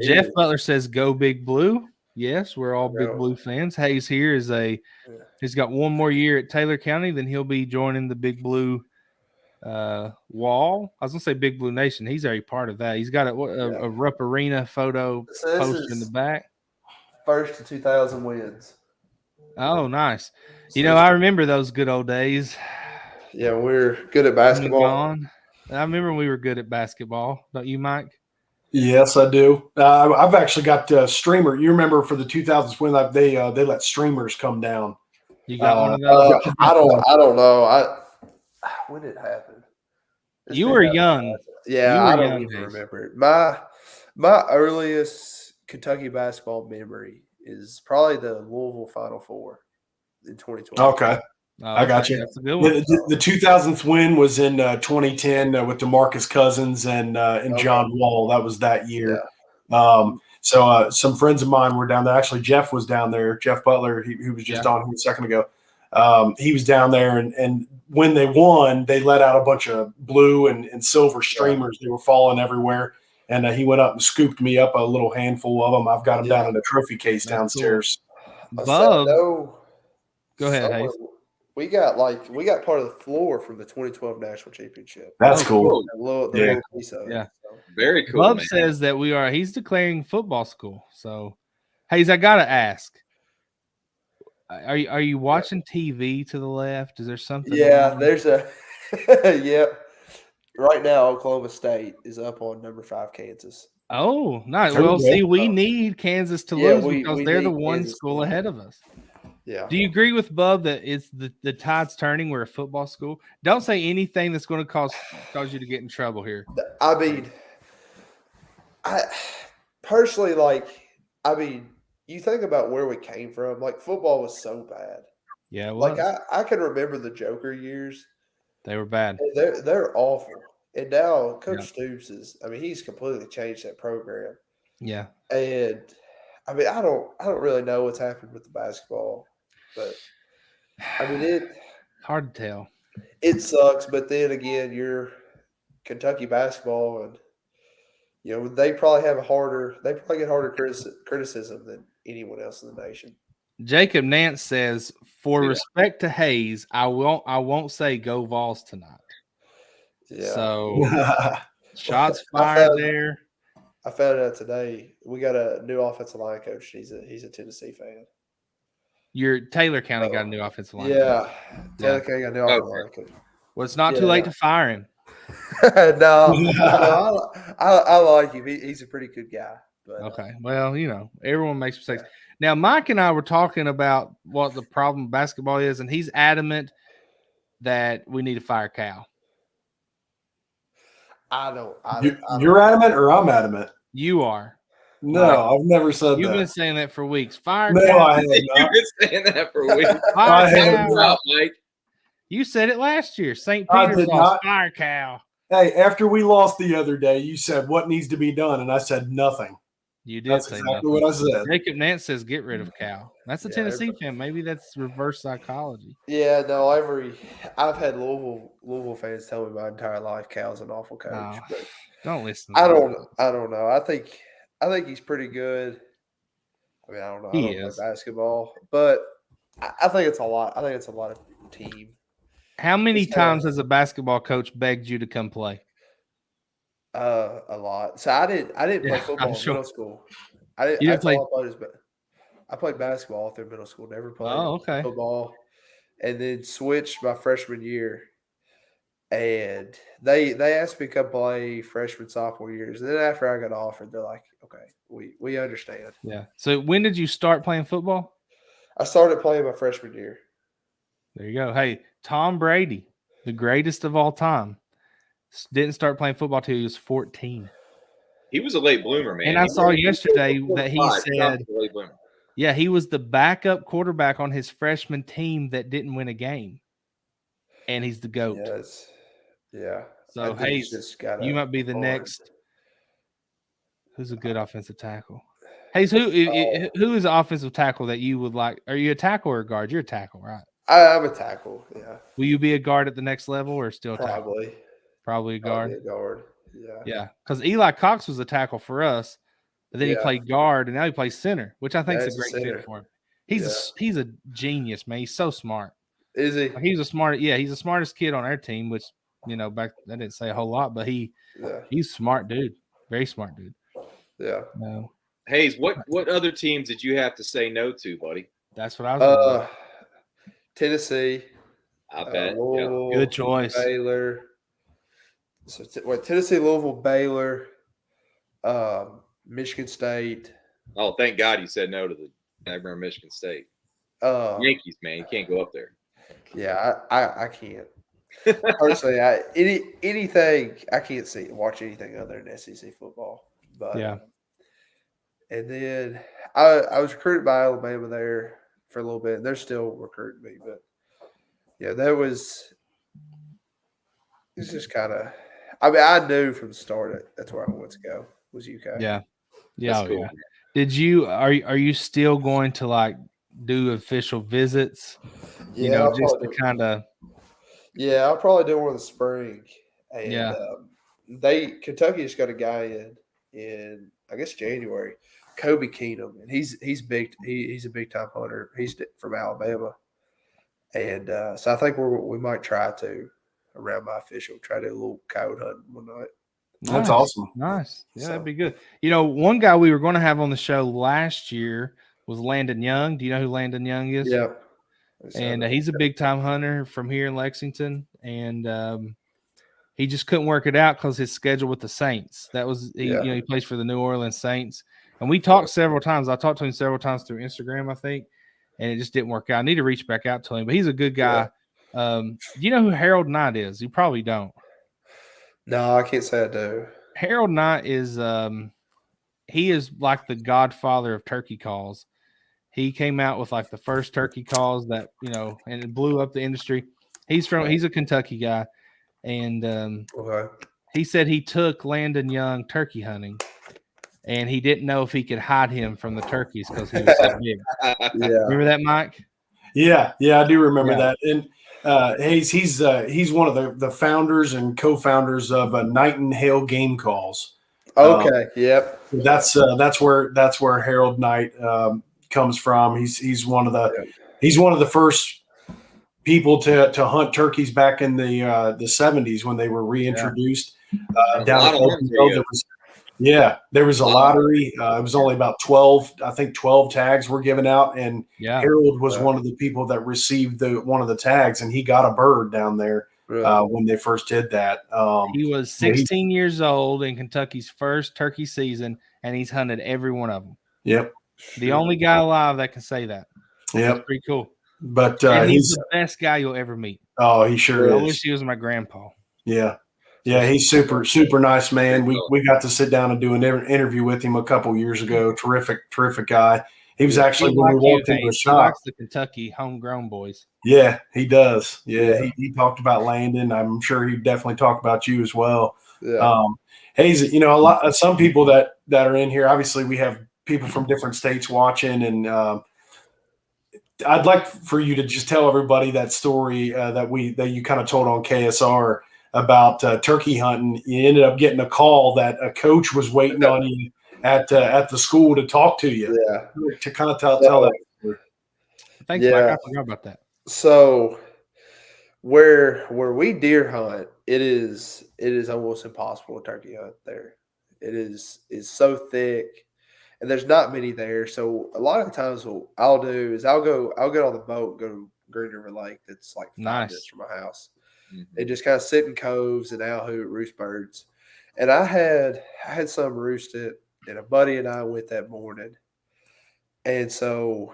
Jeff Butler says go Big Blue. Yes, we're all Big Blue fans. Hayes here he's got one more year at Taylor County, then he'll be joining the Big Blue wall. I was gonna say Big Blue Nation. He's already part of that. He's got a Rupp Arena photo posted in the back. First to 2,000 wins. Oh, nice. I remember those good old days. Yeah, we're good at basketball. I remember we were good at basketball. Don't you, Mike? Yes, I do. I've actually got streamer. You remember for the 2000s when they let streamers come down. You got one of those? I don't know. When did it happen? You were young. Yeah, I don't even remember it. My earliest Kentucky basketball memory is probably the Louisville Final Four in 2012. Okay. I got you. That's a good one. The 2000th win was in 2010 with DeMarcus Cousins and John Wall. That was that year. Yeah. So some friends of mine were down there. Actually, Jeff was down there. Jeff Butler, he was just on here a second ago. He was down there, and when they won, they let out a bunch of blue and silver streamers. They were falling everywhere. And he went up and scooped me up a little handful of them. I've got them down in a trophy case downstairs. Cool. Bub, go ahead, Hayes. We got part of the floor from the 2012 national championship. That's cool. The little piece of it. So. Very cool. Bub says that he's declaring football school. So, Hayes, I gotta ask. Are you watching TV to the left? Is there something? Yeah, there's a Right now, Oklahoma State is up on number 5 Kansas. Oh, nice. There we Well, go. see, we need Kansas to lose because we they're the need one Kansas school to ahead of us. Yeah. Do you agree with Bub that it's the tide's turning? We're a football school. Don't say anything that's going to cause you to get in trouble here. I mean, I personally you think about where we came from. Like, football was so bad. Yeah, it Like, was. I can remember the Joker years. They were bad. They're awful. And now Coach Yeah. Stoops he's completely changed that program. Yeah. And I don't really know what's happened with the basketball, but Hard to tell. it sucks. But then again, you're Kentucky basketball, and they probably get harder criticism than anyone else in the nation. Jacob Nance says, "For respect to Hayes, I won't say go Vols tonight." Yeah. So shots fired there. I found out today we got a new offensive line coach. He's a Tennessee fan. Your Taylor County got a new offensive line. Yeah, Taylor County got a new offensive line coach. Well, it's not too late to fire him. No, I like him. He's a pretty good guy. But, okay. Well, everyone makes mistakes. Yeah. Now, Mike and I were talking about what the problem with basketball is, and he's adamant that we need to fire Cal. You're adamant or I'm adamant? You are. No, I've never said You've that. been saying that for weeks. Fire No, Cal. I have not. You've been saying that for weeks. Fire Cal. Out, Mike. You said it last year. St. Peter's lost. Fire Cal. Hey, after we lost the other day, you said what needs to be done, and I said nothing. You did That's say exactly nothing. what I said. Jacob Nance says get rid of Cal. That's a Tennessee fan. Maybe that's reverse psychology. Yeah, no, I've had Louisville fans tell me my entire life Cal's an awful coach. Oh, but don't listen. I don't know. I think he's pretty good. I don't know. He I don't is. play basketball, but I think it's a lot. I think it's a lot of team. How many times has a basketball coach begged you to come play? A lot. So I didn't play football in middle school. I played basketball through middle school. Never played football, and then switched my freshman year. And they asked me to come play freshman, sophomore years. And then after I got offered, they're like, "Okay, we understand." Yeah. So when did you start playing football? I started playing my freshman year. There you go. Hey, Tom Brady, the greatest of all time, didn't start playing football till he was 14. He was a late bloomer, man. And I saw yesterday that he said, yeah, he was the backup quarterback on his freshman team that didn't win a game. And he's the GOAT. Yes. Yeah. So, hey, you might be the next. Who's a good offensive tackle? Hayes, who is an offensive tackle that you would like? Are you a tackle or a guard? You're a tackle, right? I'm a tackle, yeah. Will you be a guard at the next level or still a tackle? Probably a guard. Probably a guard, yeah. Yeah, because Eli Cox was a tackle for us, but then he played guard, and now he plays center, which I think is a great fit for him. He's a genius, man. He's so smart. Is he? He's the smartest kid on our team, which, back I didn't say a whole lot, but he's a smart dude. Very smart dude. Yeah. No. Hayes, what other teams did you have to say no to, buddy? That's what I was Tennessee. I bet. Louisville, good choice. Baylor. So Tennessee, Louisville, Baylor, Michigan State. Oh, thank God you said no to the Michigan State. Yankees, man, you can't go up there. Yeah, I can't. Personally, anything I can't watch anything other than SEC football. But yeah. And then I was recruited by Alabama there for a little bit. And they're still recruiting me, but yeah, it's just kind of. I knew from the start that's where I wanted to go was UK. Yeah, Cool. Yeah. Did you are you still going to do official visits? Yeah, just to kind of. Yeah, I'll probably do one in the spring. And Kentucky just got a guy in I guess January, Kobe Keenum, and he's big. He's a big time hunter. He's from Alabama, and so I think we might try to around my official try to do a little coyote hunting one night. That's awesome. Nice. Yeah, that'd be good. One guy we were going to have on the show last year was Landon Young. Do you know who Landon Young is? Yeah. And he's a big time hunter from here in Lexington, and he just couldn't work it out because his schedule with the Saints. That was he plays for the New Orleans Saints. And we talked several times. I talked to him several times through Instagram, I think, and it just didn't work out. I need to reach back out to him, but he's a good guy. Do you know who Harold Knight is? You probably don't. No, I can't say I do. Harold Knight is he is like the godfather of turkey calls. He came out with like the first turkey calls that, and it blew up the industry. He's a Kentucky guy. And he said he took Landon Young turkey hunting, and he didn't know if he could hide him from the turkeys because he was so big. Remember that, Mike? Yeah, I do remember that. And he's one of the founders and co-founders of Night and Hail Game Calls. Okay, yep. That's where Harold Knight comes from. He's one of the first people to hunt turkeys back in the 70s when they were reintroduced down at there was a lottery. It was only about 12 tags were given out, and Harold was one of the people that received one of the tags, and he got a bird down there when they first did that. He was 16 years old in Kentucky's first turkey season, and he's hunted every one of them. Yep. The only guy alive that can say that. Yep. That's pretty cool. But he's the best guy you'll ever meet. Oh, he sure is. I wish he was my grandpa. Yeah. Yeah, he's super nice, man. We got to sit down and do an interview with him a couple years ago. Terrific guy. He was actually when we walked into the shop. He likes the Kentucky homegrown boys. Yeah, he does. Yeah, he talked about Landon. I'm sure he definitely talked about you as well. Yeah. Hayes, some people that are in here. Obviously, we have people from different states watching, and I'd like for you to just tell everybody that story that you kind of told on KSR about turkey hunting. You ended up getting a call that a coach was waiting on you at the school to talk to you. Yeah. To kind of tell that story. Thanks, Mike. I forgot about that. So where we deer hunt, it is almost impossible to turkey hunt there. It is so thick, and there's not many there. So a lot of the times what I'll do is I'll get on the boat, go to Green River Lake that's like 5 minutes from my house. And just kind of sit in coves and out hoot roost birds. And I had some roosted, and a buddy and I went that morning. And so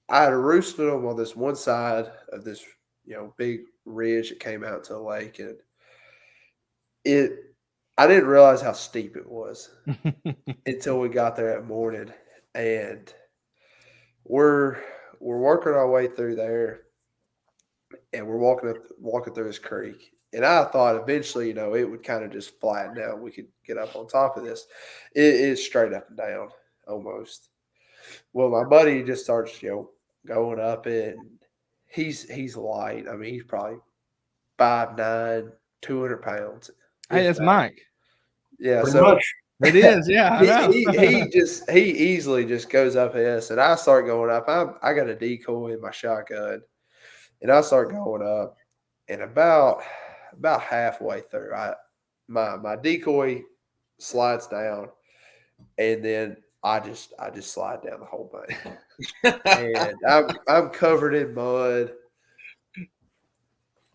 I had roosted them on this one side of this, big ridge that came out to the lake. And I didn't realize how steep it was until we got there that morning. And we're working our way through there. And we're walking through this creek. And I thought eventually, it would kind of just flatten out. We could get up on top of this. It is straight up and down almost. Well, my buddy just starts, going up it. And he's light. I mean, he's probably 5'9", 200 pounds. Hey, that's Mike. Yeah, pretty much. It is, yeah. I know. he easily just goes up this, and I start going up. I got a decoy in my shotgun. And I start going up, and about halfway through, my decoy slides down, and then I just slide down the whole bank, and I'm covered in mud,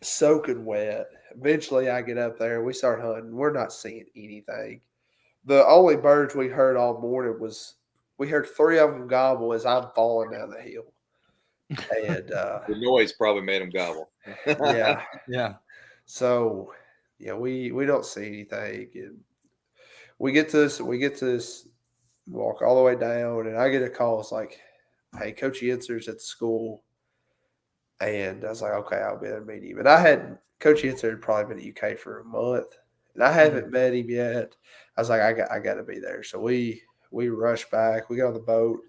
soaking wet. Eventually, I get up there, and we start hunting. We're not seeing anything. The only birds we heard all morning we heard 3 of them gobble as I'm falling down the hill. And the noise probably made them gobble. Yeah. So we don't see anything, and we get to this walk all the way down, and I get a call. It's like, "Hey, Coach Yenser's at the school," and I was like, "Okay, I'll be there to meet him." And Coach Yenser had probably been at UK for a month, and I haven't met him yet. I was like, I got to be there. So we rush back. We get on the boat,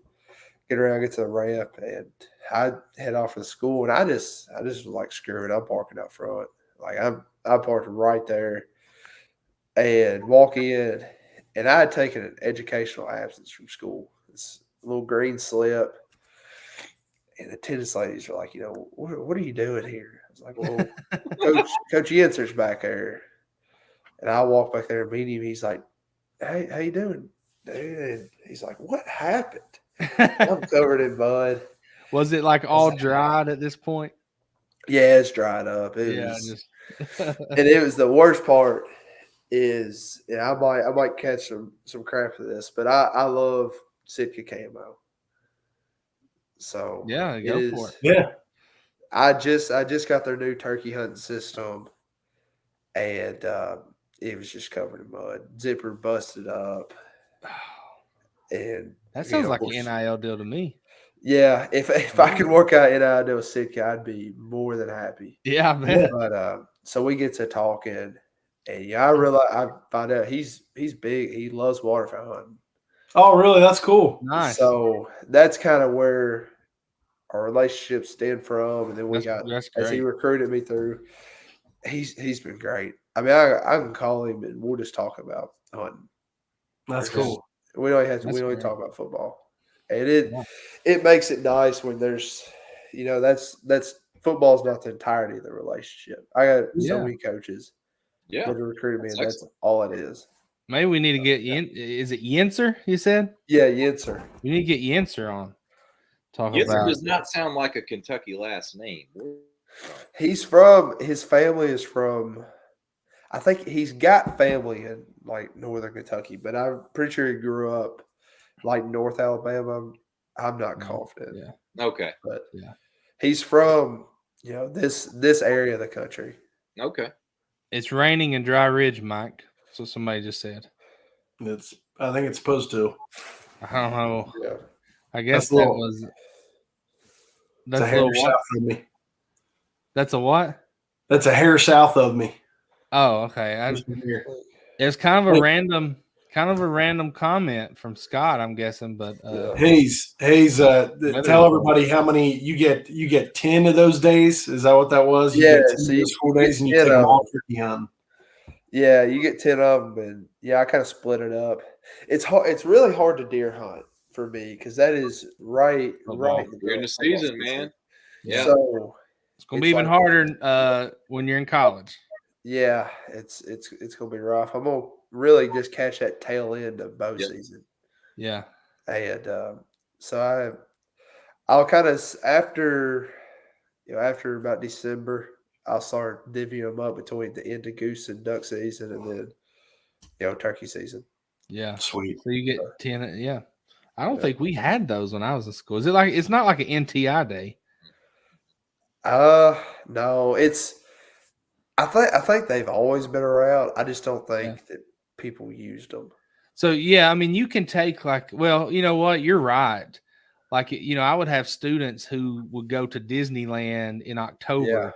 get to the ramp, and I head off for the school, and I just was like, screw it, I'm parking up front. Like I parked right there and walk in, and I had taken an educational absence from school. It's a little green slip, and the attendance ladies are like, what are you doing here? I was like, well, Coach Yenser's back there, and I walk back there and meet him. He's like, hey, how you doing, dude? And he's like, what happened? I'm covered in mud. Was it like all dried at this point? Yeah, it's dried up. And it was the worst part is, and I might catch some crap for this, but I love Sitka camo. So Yeah, go for it. Yeah. I just got their new turkey hunting system, and it was just covered in mud. Zipper busted up, and That sounds like of an course, NIL deal to me. yeah. If I could work out NIL with Sitka, I'd be more than happy. Yeah, I bet. But so we get to talking, and yeah, I find out he's big. He loves waterfowl hunting. Oh, really? That's cool. Nice. So that's kind of where our relationship stemmed from, and then That's as he great. recruited me through. He's been great. I mean, I can call him and we'll just talk about hunting. That's cool. We don't have to, That's we don't great. talk about football, and Yeah. it makes it nice when there's, that's football's not the entirety of the relationship. I got so Yeah. many coaches Yeah. that recruited me, and That's that's all it is. Maybe we need to get is it Yenser, you said? Yeah, Yenser. We need to get Yenser on. Talk Yenser about does not sound like a Kentucky last name. His family is from, I think he's got family in like northern Kentucky, but I'm pretty sure he grew up like North Alabama. I'm not confident. Yeah. Okay. But Yeah. he's from, this area of the country. Okay. It's raining in Dry Ridge, Mike. So somebody just said. I think it's supposed to. I don't know. Yeah. I guess That's a little- was. It's That's a a hair little what? south of me. That's a what? That's a hair south of me. Oh, okay. It's kind of a random comment from Scott, I'm guessing, but Hayes, tell everybody how many you get. You get 10 of those days. Is that what that was? You Yeah, get 10 so of those school days, and you get take them 10 all turkey hunting. Yeah, you get 10 of them, and I kind of split it up. It's hard. It's really hard to deer hunt for me because that is right. You're in the season, man. Yeah. So it's gonna be even harder when you're in college. yeah, it's gonna be rough. I'm gonna really just catch that tail end of bow season. Yeah. And so I'll kind of after about December, I'll start divvying them up between the end of goose and duck season, and then turkey season. Yeah. Sweet. So you get 10. Yeah. I don't think we had those when I was in school. Is it like it's not like an NTI day? No, I think they've always been around. I just don't think that people used them. So yeah, I mean, you can take well, you know what? You're right. Like, I would have students who would go to Disneyland in October,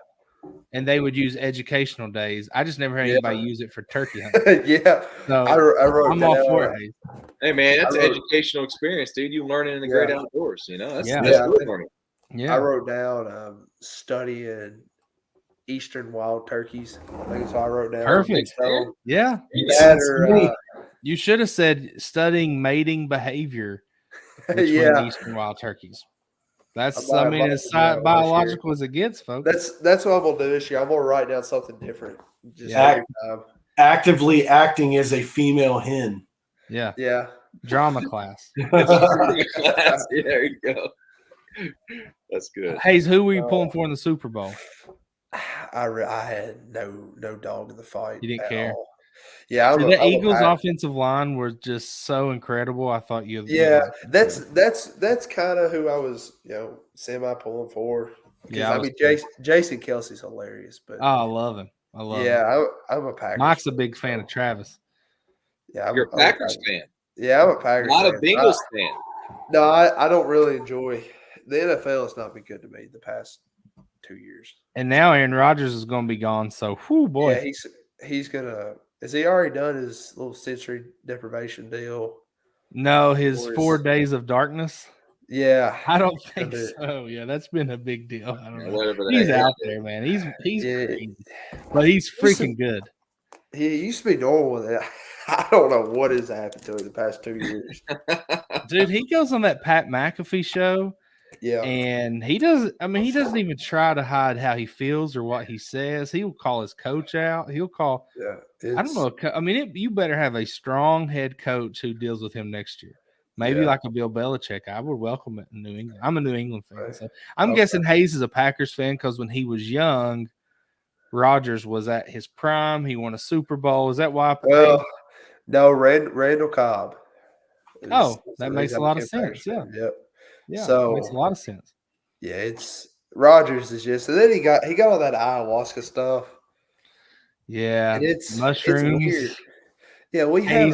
and they would use educational days. I just never had anybody use it for turkey hunting. Yeah, So I wrote I'm that all out. for it. Hayes. Hey, man, that's an educational experience, dude. You learning in the great outdoors. That's good learning. Yeah, I wrote down studying Eastern wild turkeys. I think that's what I wrote down. Perfect. So, yeah. You should have said studying mating behavior between Eastern wild turkeys. That's as biological as it gets, folks. That's what I'm gonna do this year. I'm gonna write down something different. Just actively acting as a female hen. Yeah. Yeah. Drama class. There you go. That's good. Hayes, who were you pulling for in the Super Bowl? I had no dog in the fight. You didn't care. All. Yeah, the Eagles' offensive line were just so incredible. I thought you. Yeah, that's kind of who I was, semi pulling for. Yeah, I mean, Jason Kelsey's hilarious, but I love him. I love him. Yeah, I'm a Packers. Mike's a big fan of Travis. Yeah, you're a Packers fan. Yeah, I'm a Packers. Not a Bengals fan. No, I don't really enjoy the NFL. Has not been good to me the past 2 years. And now Aaron Rodgers is going to be gone. So, whoo, boy. Yeah, he's gonna. Has he already done his little sensory deprivation deal? No, his 4 days of darkness. Yeah, I don't think so. Yeah, that's been a big deal. I don't know. He's out there, man. He's crazy, but he's freaking good. He used to be normal. I don't know what has happened to him the past 2 years. Dude, he goes on that Pat McAfee show. Yeah. And he doesn't even try to hide how he feels or what he says. He'll call his coach out. He'll call. Yeah. I don't know. I mean, you better have a strong head coach who deals with him next year. Maybe like a Bill Belichick. I would welcome it in New England. I'm a New England fan. So I'm guessing Hayes is a Packers fan because when he was young, Rodgers was at his prime. He won a Super Bowl. Is that why? Well, no, Randall Cobb. That makes a lot of sense. Yeah. Yep. Yeah. So makes a lot of sense. yeah, it's Rodgers is just, and then he got all that ayahuasca stuff. Yeah. And it's mushrooms. weird. Yeah, we have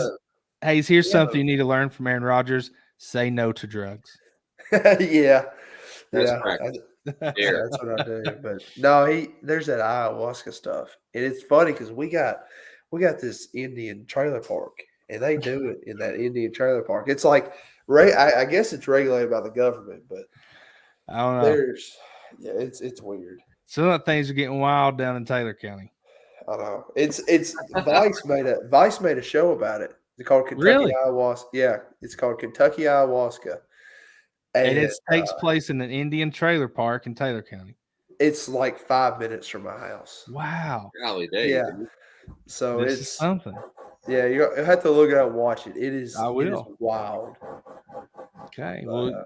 Hayes, here's something you need to learn from Aaron Rodgers. Say no to drugs. yeah. That's That's what I do. But no, there's that ayahuasca stuff. And it's funny because we got this Indian trailer park, and they do it in that Indian trailer park. It's like I guess it's regulated by the government, but I don't know. It's weird. Some of the things are getting wild down in Taylor County. I know. It's Vice made a show about it. It's called Kentucky Ayahuasca. Yeah, it's called Kentucky Ayahuasca. And it takes place in an Indian trailer park in Taylor County. It's like 5 minutes from my house. Wow. Golly days. Yeah. So it's something. Yeah, you have to look it up and watch it. It is wild. Okay. Well,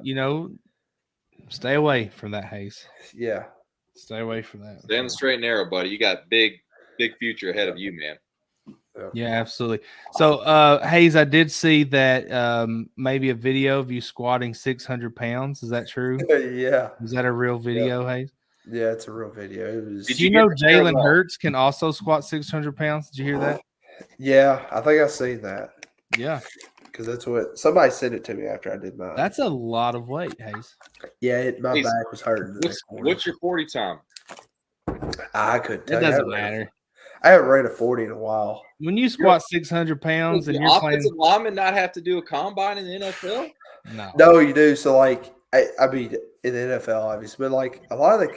stay away from that, Hayes. Yeah. Stay away from that. Stay on the straight and narrow, buddy. You got big future ahead of you, man. Yeah, absolutely. So, Hayes, I did see that maybe a video of you squatting 600 pounds. Is that true? Yeah. Is that a real video, Hayes? Yeah, it's a real video. It was. Did you know Jalen Hurts can also squat 600 pounds? Did you hear that? Yeah, I think I've seen that. Yeah. Because that's what somebody sent it to me after I did mine. That's a lot of weight, Hayes. Yeah, my back was hurting. What's your 40 time? I couldn't tell you. It doesn't matter. I haven't ran a 40 in a while. When you squat 600 pounds and you're playing, lineman not have to do a combine in the NFL? No, you do. So like, I mean, in the NFL, obviously, but like a lot of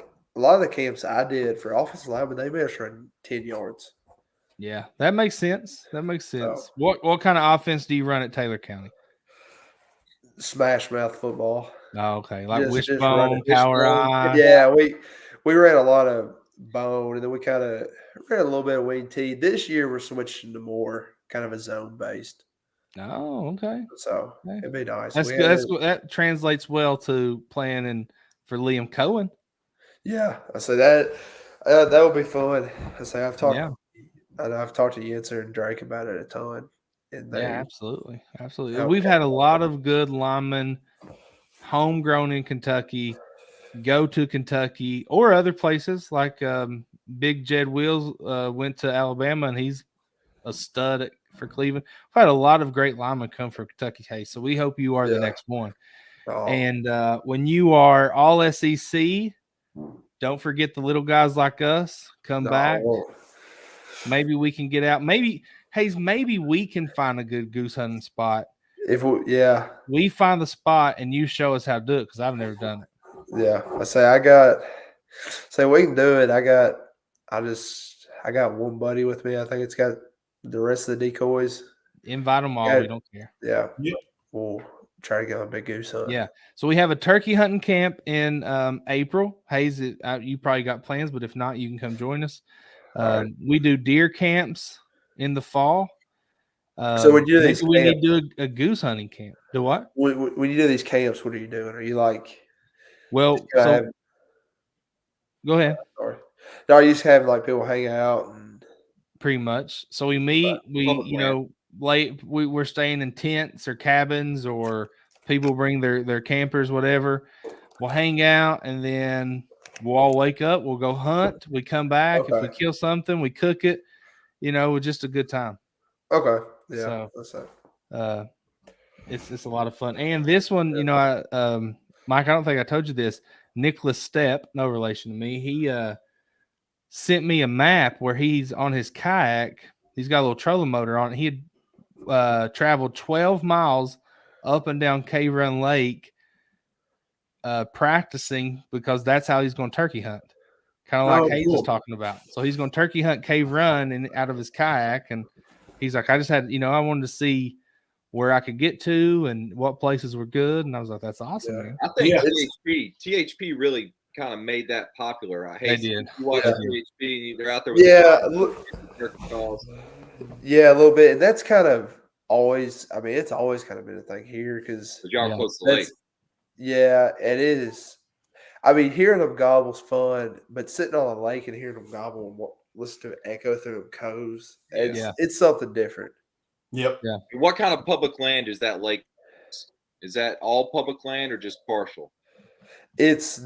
the camps I did for offensive linemen, they made us run 10 yards. Yeah, that makes sense. What kind of offense do you run at Taylor County? Smash mouth football. Oh, okay, like wishbone, power eye. Yeah, we ran a lot of bone, and then we kind of ran a little bit of wing tee. This year we're switching to more kind of a zone based. Oh, okay. So it'd be nice. That translates well to playing for Liam Cohen. Yeah, I say that would be fun. I say I've talked to Yinzer and Drake about it a ton. Absolutely. We've had a lot of good linemen, homegrown in Kentucky, go to Kentucky or other places like Big Jed Wheels went to Alabama, and he's a stud for Cleveland. We've had a lot of great linemen come from Kentucky, Hayes, so we hope you are the next one. Oh. And when you are all SEC, don't forget the little guys like us. Come back. Maybe we can get out. Maybe we can find a good goose hunting spot. We find the spot and you show us how to do it, because I've never done it. Yeah, we can do it. I got one buddy with me. I think it's got the rest of the decoys. Invite them all. We don't care. Yeah. We'll try to get on a big goose hunt. Yeah. So we have a turkey hunting camp in April. Hayes, you probably got plans, but if not, you can come join us. We do deer camps in the fall. So when you do these, we need to do a goose hunting camp. Do what? When you do these camps, what are you doing? Are you like? Well, go ahead. Sorry. No, are you just having like people hang out and pretty much. So we meet. We're staying in tents or cabins, or people bring their campers, whatever. We'll hang out, and then we'll all wake up. We'll go hunt. We come back. Okay. If we kill something, we cook it. It's just a good time. Okay. Yeah. So, it's a lot of fun. And this one, Mike, I don't think I told you this. Nicholas Stepp, no relation to me. He sent me a map where he's on his kayak. He's got a little trolling motor on it. He had traveled 12 miles up and down Cave Run Lake practicing, because that's how he's going to turkey hunt. Kind of like Hayes was talking about. So he's going to turkey hunt Cave Run and out of his kayak. And he's like, I just had, I wanted to see where I could get to and what places were good. And I was like, that's awesome, man. I think THP really kind of made that popular. They did. You watch THP, they're out there with a little bit. And that's kind of always, it's always kind of been a thing here, because you're close to the lake. Yeah, and it is. Hearing them gobble's fun, but sitting on a lake and hearing them gobble listen to it echo through them coves. Yeah. It's something different. Yep. Yeah. What kind of public land is that lake? Is that all public land or just partial? There's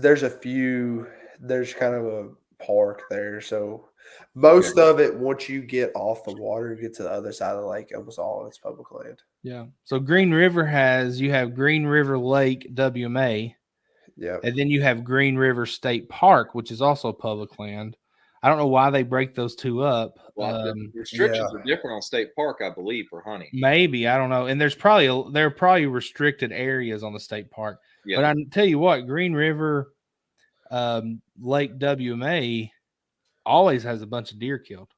kind of a park there. So most of it, once you get off the water and get to the other side of the lake, almost all of it's public land. Yeah. So Green River you have Green River Lake WMA. Yeah. And then you have Green River State Park, which is also public land. I don't know why they break those two up. Well, the restrictions are different on state park, I believe, for hunting. Maybe, I don't know. And there are probably restricted areas on the state park. Yeah. But I tell you what, Green River Lake WMA always has a bunch of deer killed.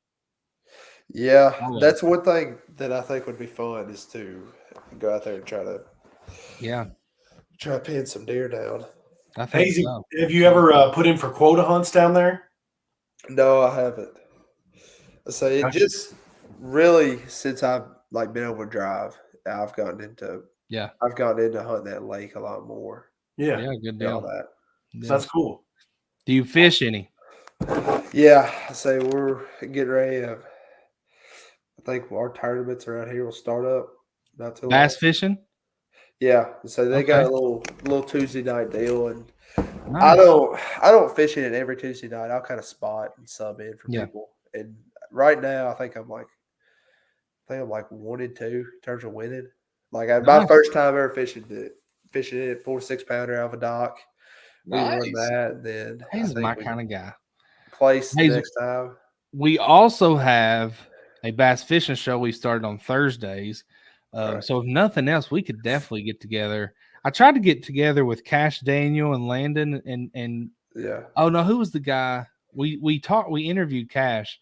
Yeah, that's one thing that I think would be fun is to go out there and try to pin some deer down. I think so. Have you ever put in for quota hunts down there? No, I haven't. So it just really, since I've been able to drive, I've gotten into hunting that lake a lot more. Yeah, good deal. All that. Yeah. So that's cool. Do you fish any? Yeah, I we're getting ready. I think our tournaments around here will start up. Not too bass long. Fishing. Yeah, so they got a little Tuesday night deal, and nice. I don't fish it every Tuesday night. I'll kind of spot and sub in for people. And right now, I think I'm like 1-2 in terms of winning. My first time ever fishing it 4-6 pounder out of a dock. Nice. We won that. And then he's my kind of guy. Place next time. We also have a bass fishing show we started on Thursdays. So if nothing else, we could definitely get together. I tried to get together with Cash Daniel and Landon and oh no, who was the guy? We interviewed Cash.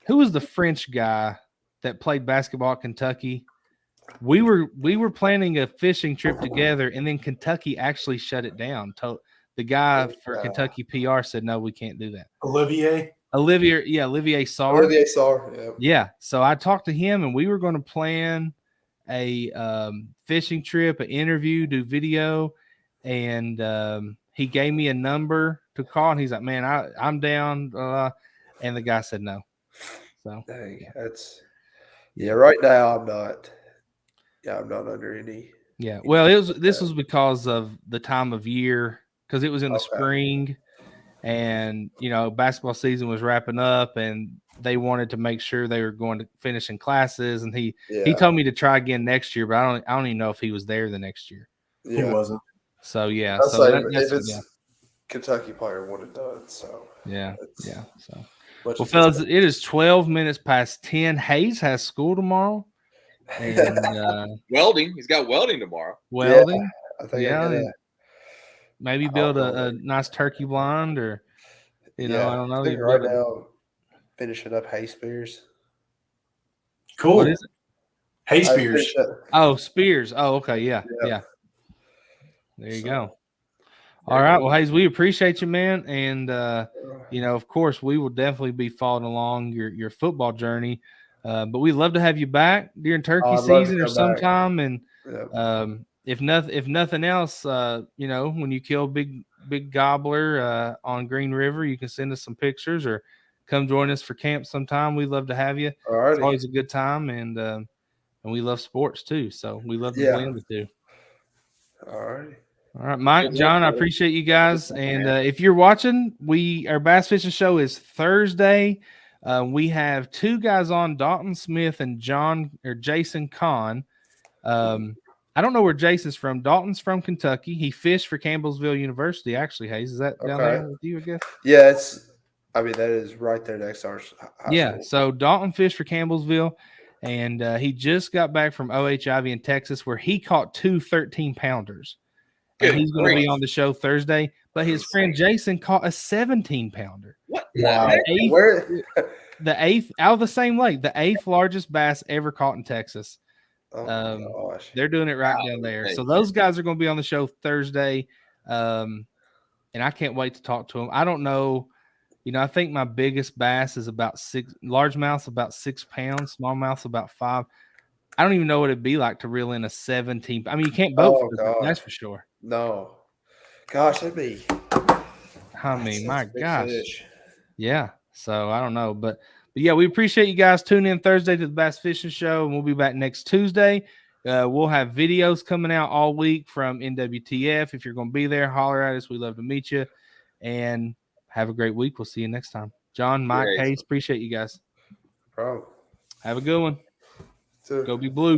Who was the French guy that played basketball at Kentucky? We were planning a fishing trip together, and then Kentucky actually shut it down. The guy for Kentucky PR said, no, we can't do that. Olivier Sarr. Olivier Sarr, yeah. So I talked to him, and we were going to plan a fishing trip, an interview, do video, and he gave me a number to call, and he's like, man, I'm down, and the guy said no. So dang, right now I'm not under any. Yeah, well, this was because of the time of year, because it was in the spring, and basketball season was wrapping up, and they wanted to make sure they were going to finish in classes, and he told me to try again next year, but I don't even know if he was there the next year. Yeah. He wasn't. So yeah, if it's Kentucky player would have done. So So well, fellas, it is 12 minutes past 10. Hayes has school tomorrow, and welding. He's got welding tomorrow. Welding, I think maybe build a nice turkey blind, or I don't know. Right now, finishing up hay spears. Cool. What is it? Hay spears. Oh, spears. Oh, okay. Yeah. There you go. All right. Well, Hayes, we appreciate you, man. And, of course, we will definitely be following along your football journey. But we'd love to have you back during turkey season or sometime. Back. And if nothing else, when you kill big gobbler on Green River, you can send us some pictures or come join us for camp sometime. We'd love to have you. Alrighty. It's always a good time. And we love sports too. So we love to blend the two. All right, Mike, John, I appreciate you guys. And if you're watching, our bass fishing show is Thursday. We have two guys on, Dalton Smith and Jason Kahn. I don't know where Jason's from. Dalton's from Kentucky. He fished for Campbellsville University, actually, Hayes. Is that down there with you, I guess? Yeah, that is right there next to our high school. So Dalton fished for Campbellsville, and he just got back from OHIV in Texas where he caught 2 13-pounders. And he's going to be on the show Thursday. But his friend Jason caught a 17-pounder. What? Wow. The eighth out of the same lake, the 8th largest bass ever caught in Texas. Oh gosh. They're doing it right down there. So those guys are going to be on the show Thursday. And I can't wait to talk to them. I don't know. I think my biggest bass is about 6, largemouth's about 6 pounds, smallmouth's about 5. I don't even know what it'd be like to reel in a 17. I mean, you can't boat for that, that's for sure. No. Gosh, that'd be. I mean, my gosh. Fish. Yeah. So I don't know, but yeah, we appreciate you guys tuning in Thursday to the Bass Fishing Show, and we'll be back next Tuesday. We'll have videos coming out all week from NWTF. If you're going to be there, holler at us. We'd love to meet you, and have a great week. We'll see you next time. John, Mike, Hayes, appreciate you guys. Bro. Have a good one. Go be blue.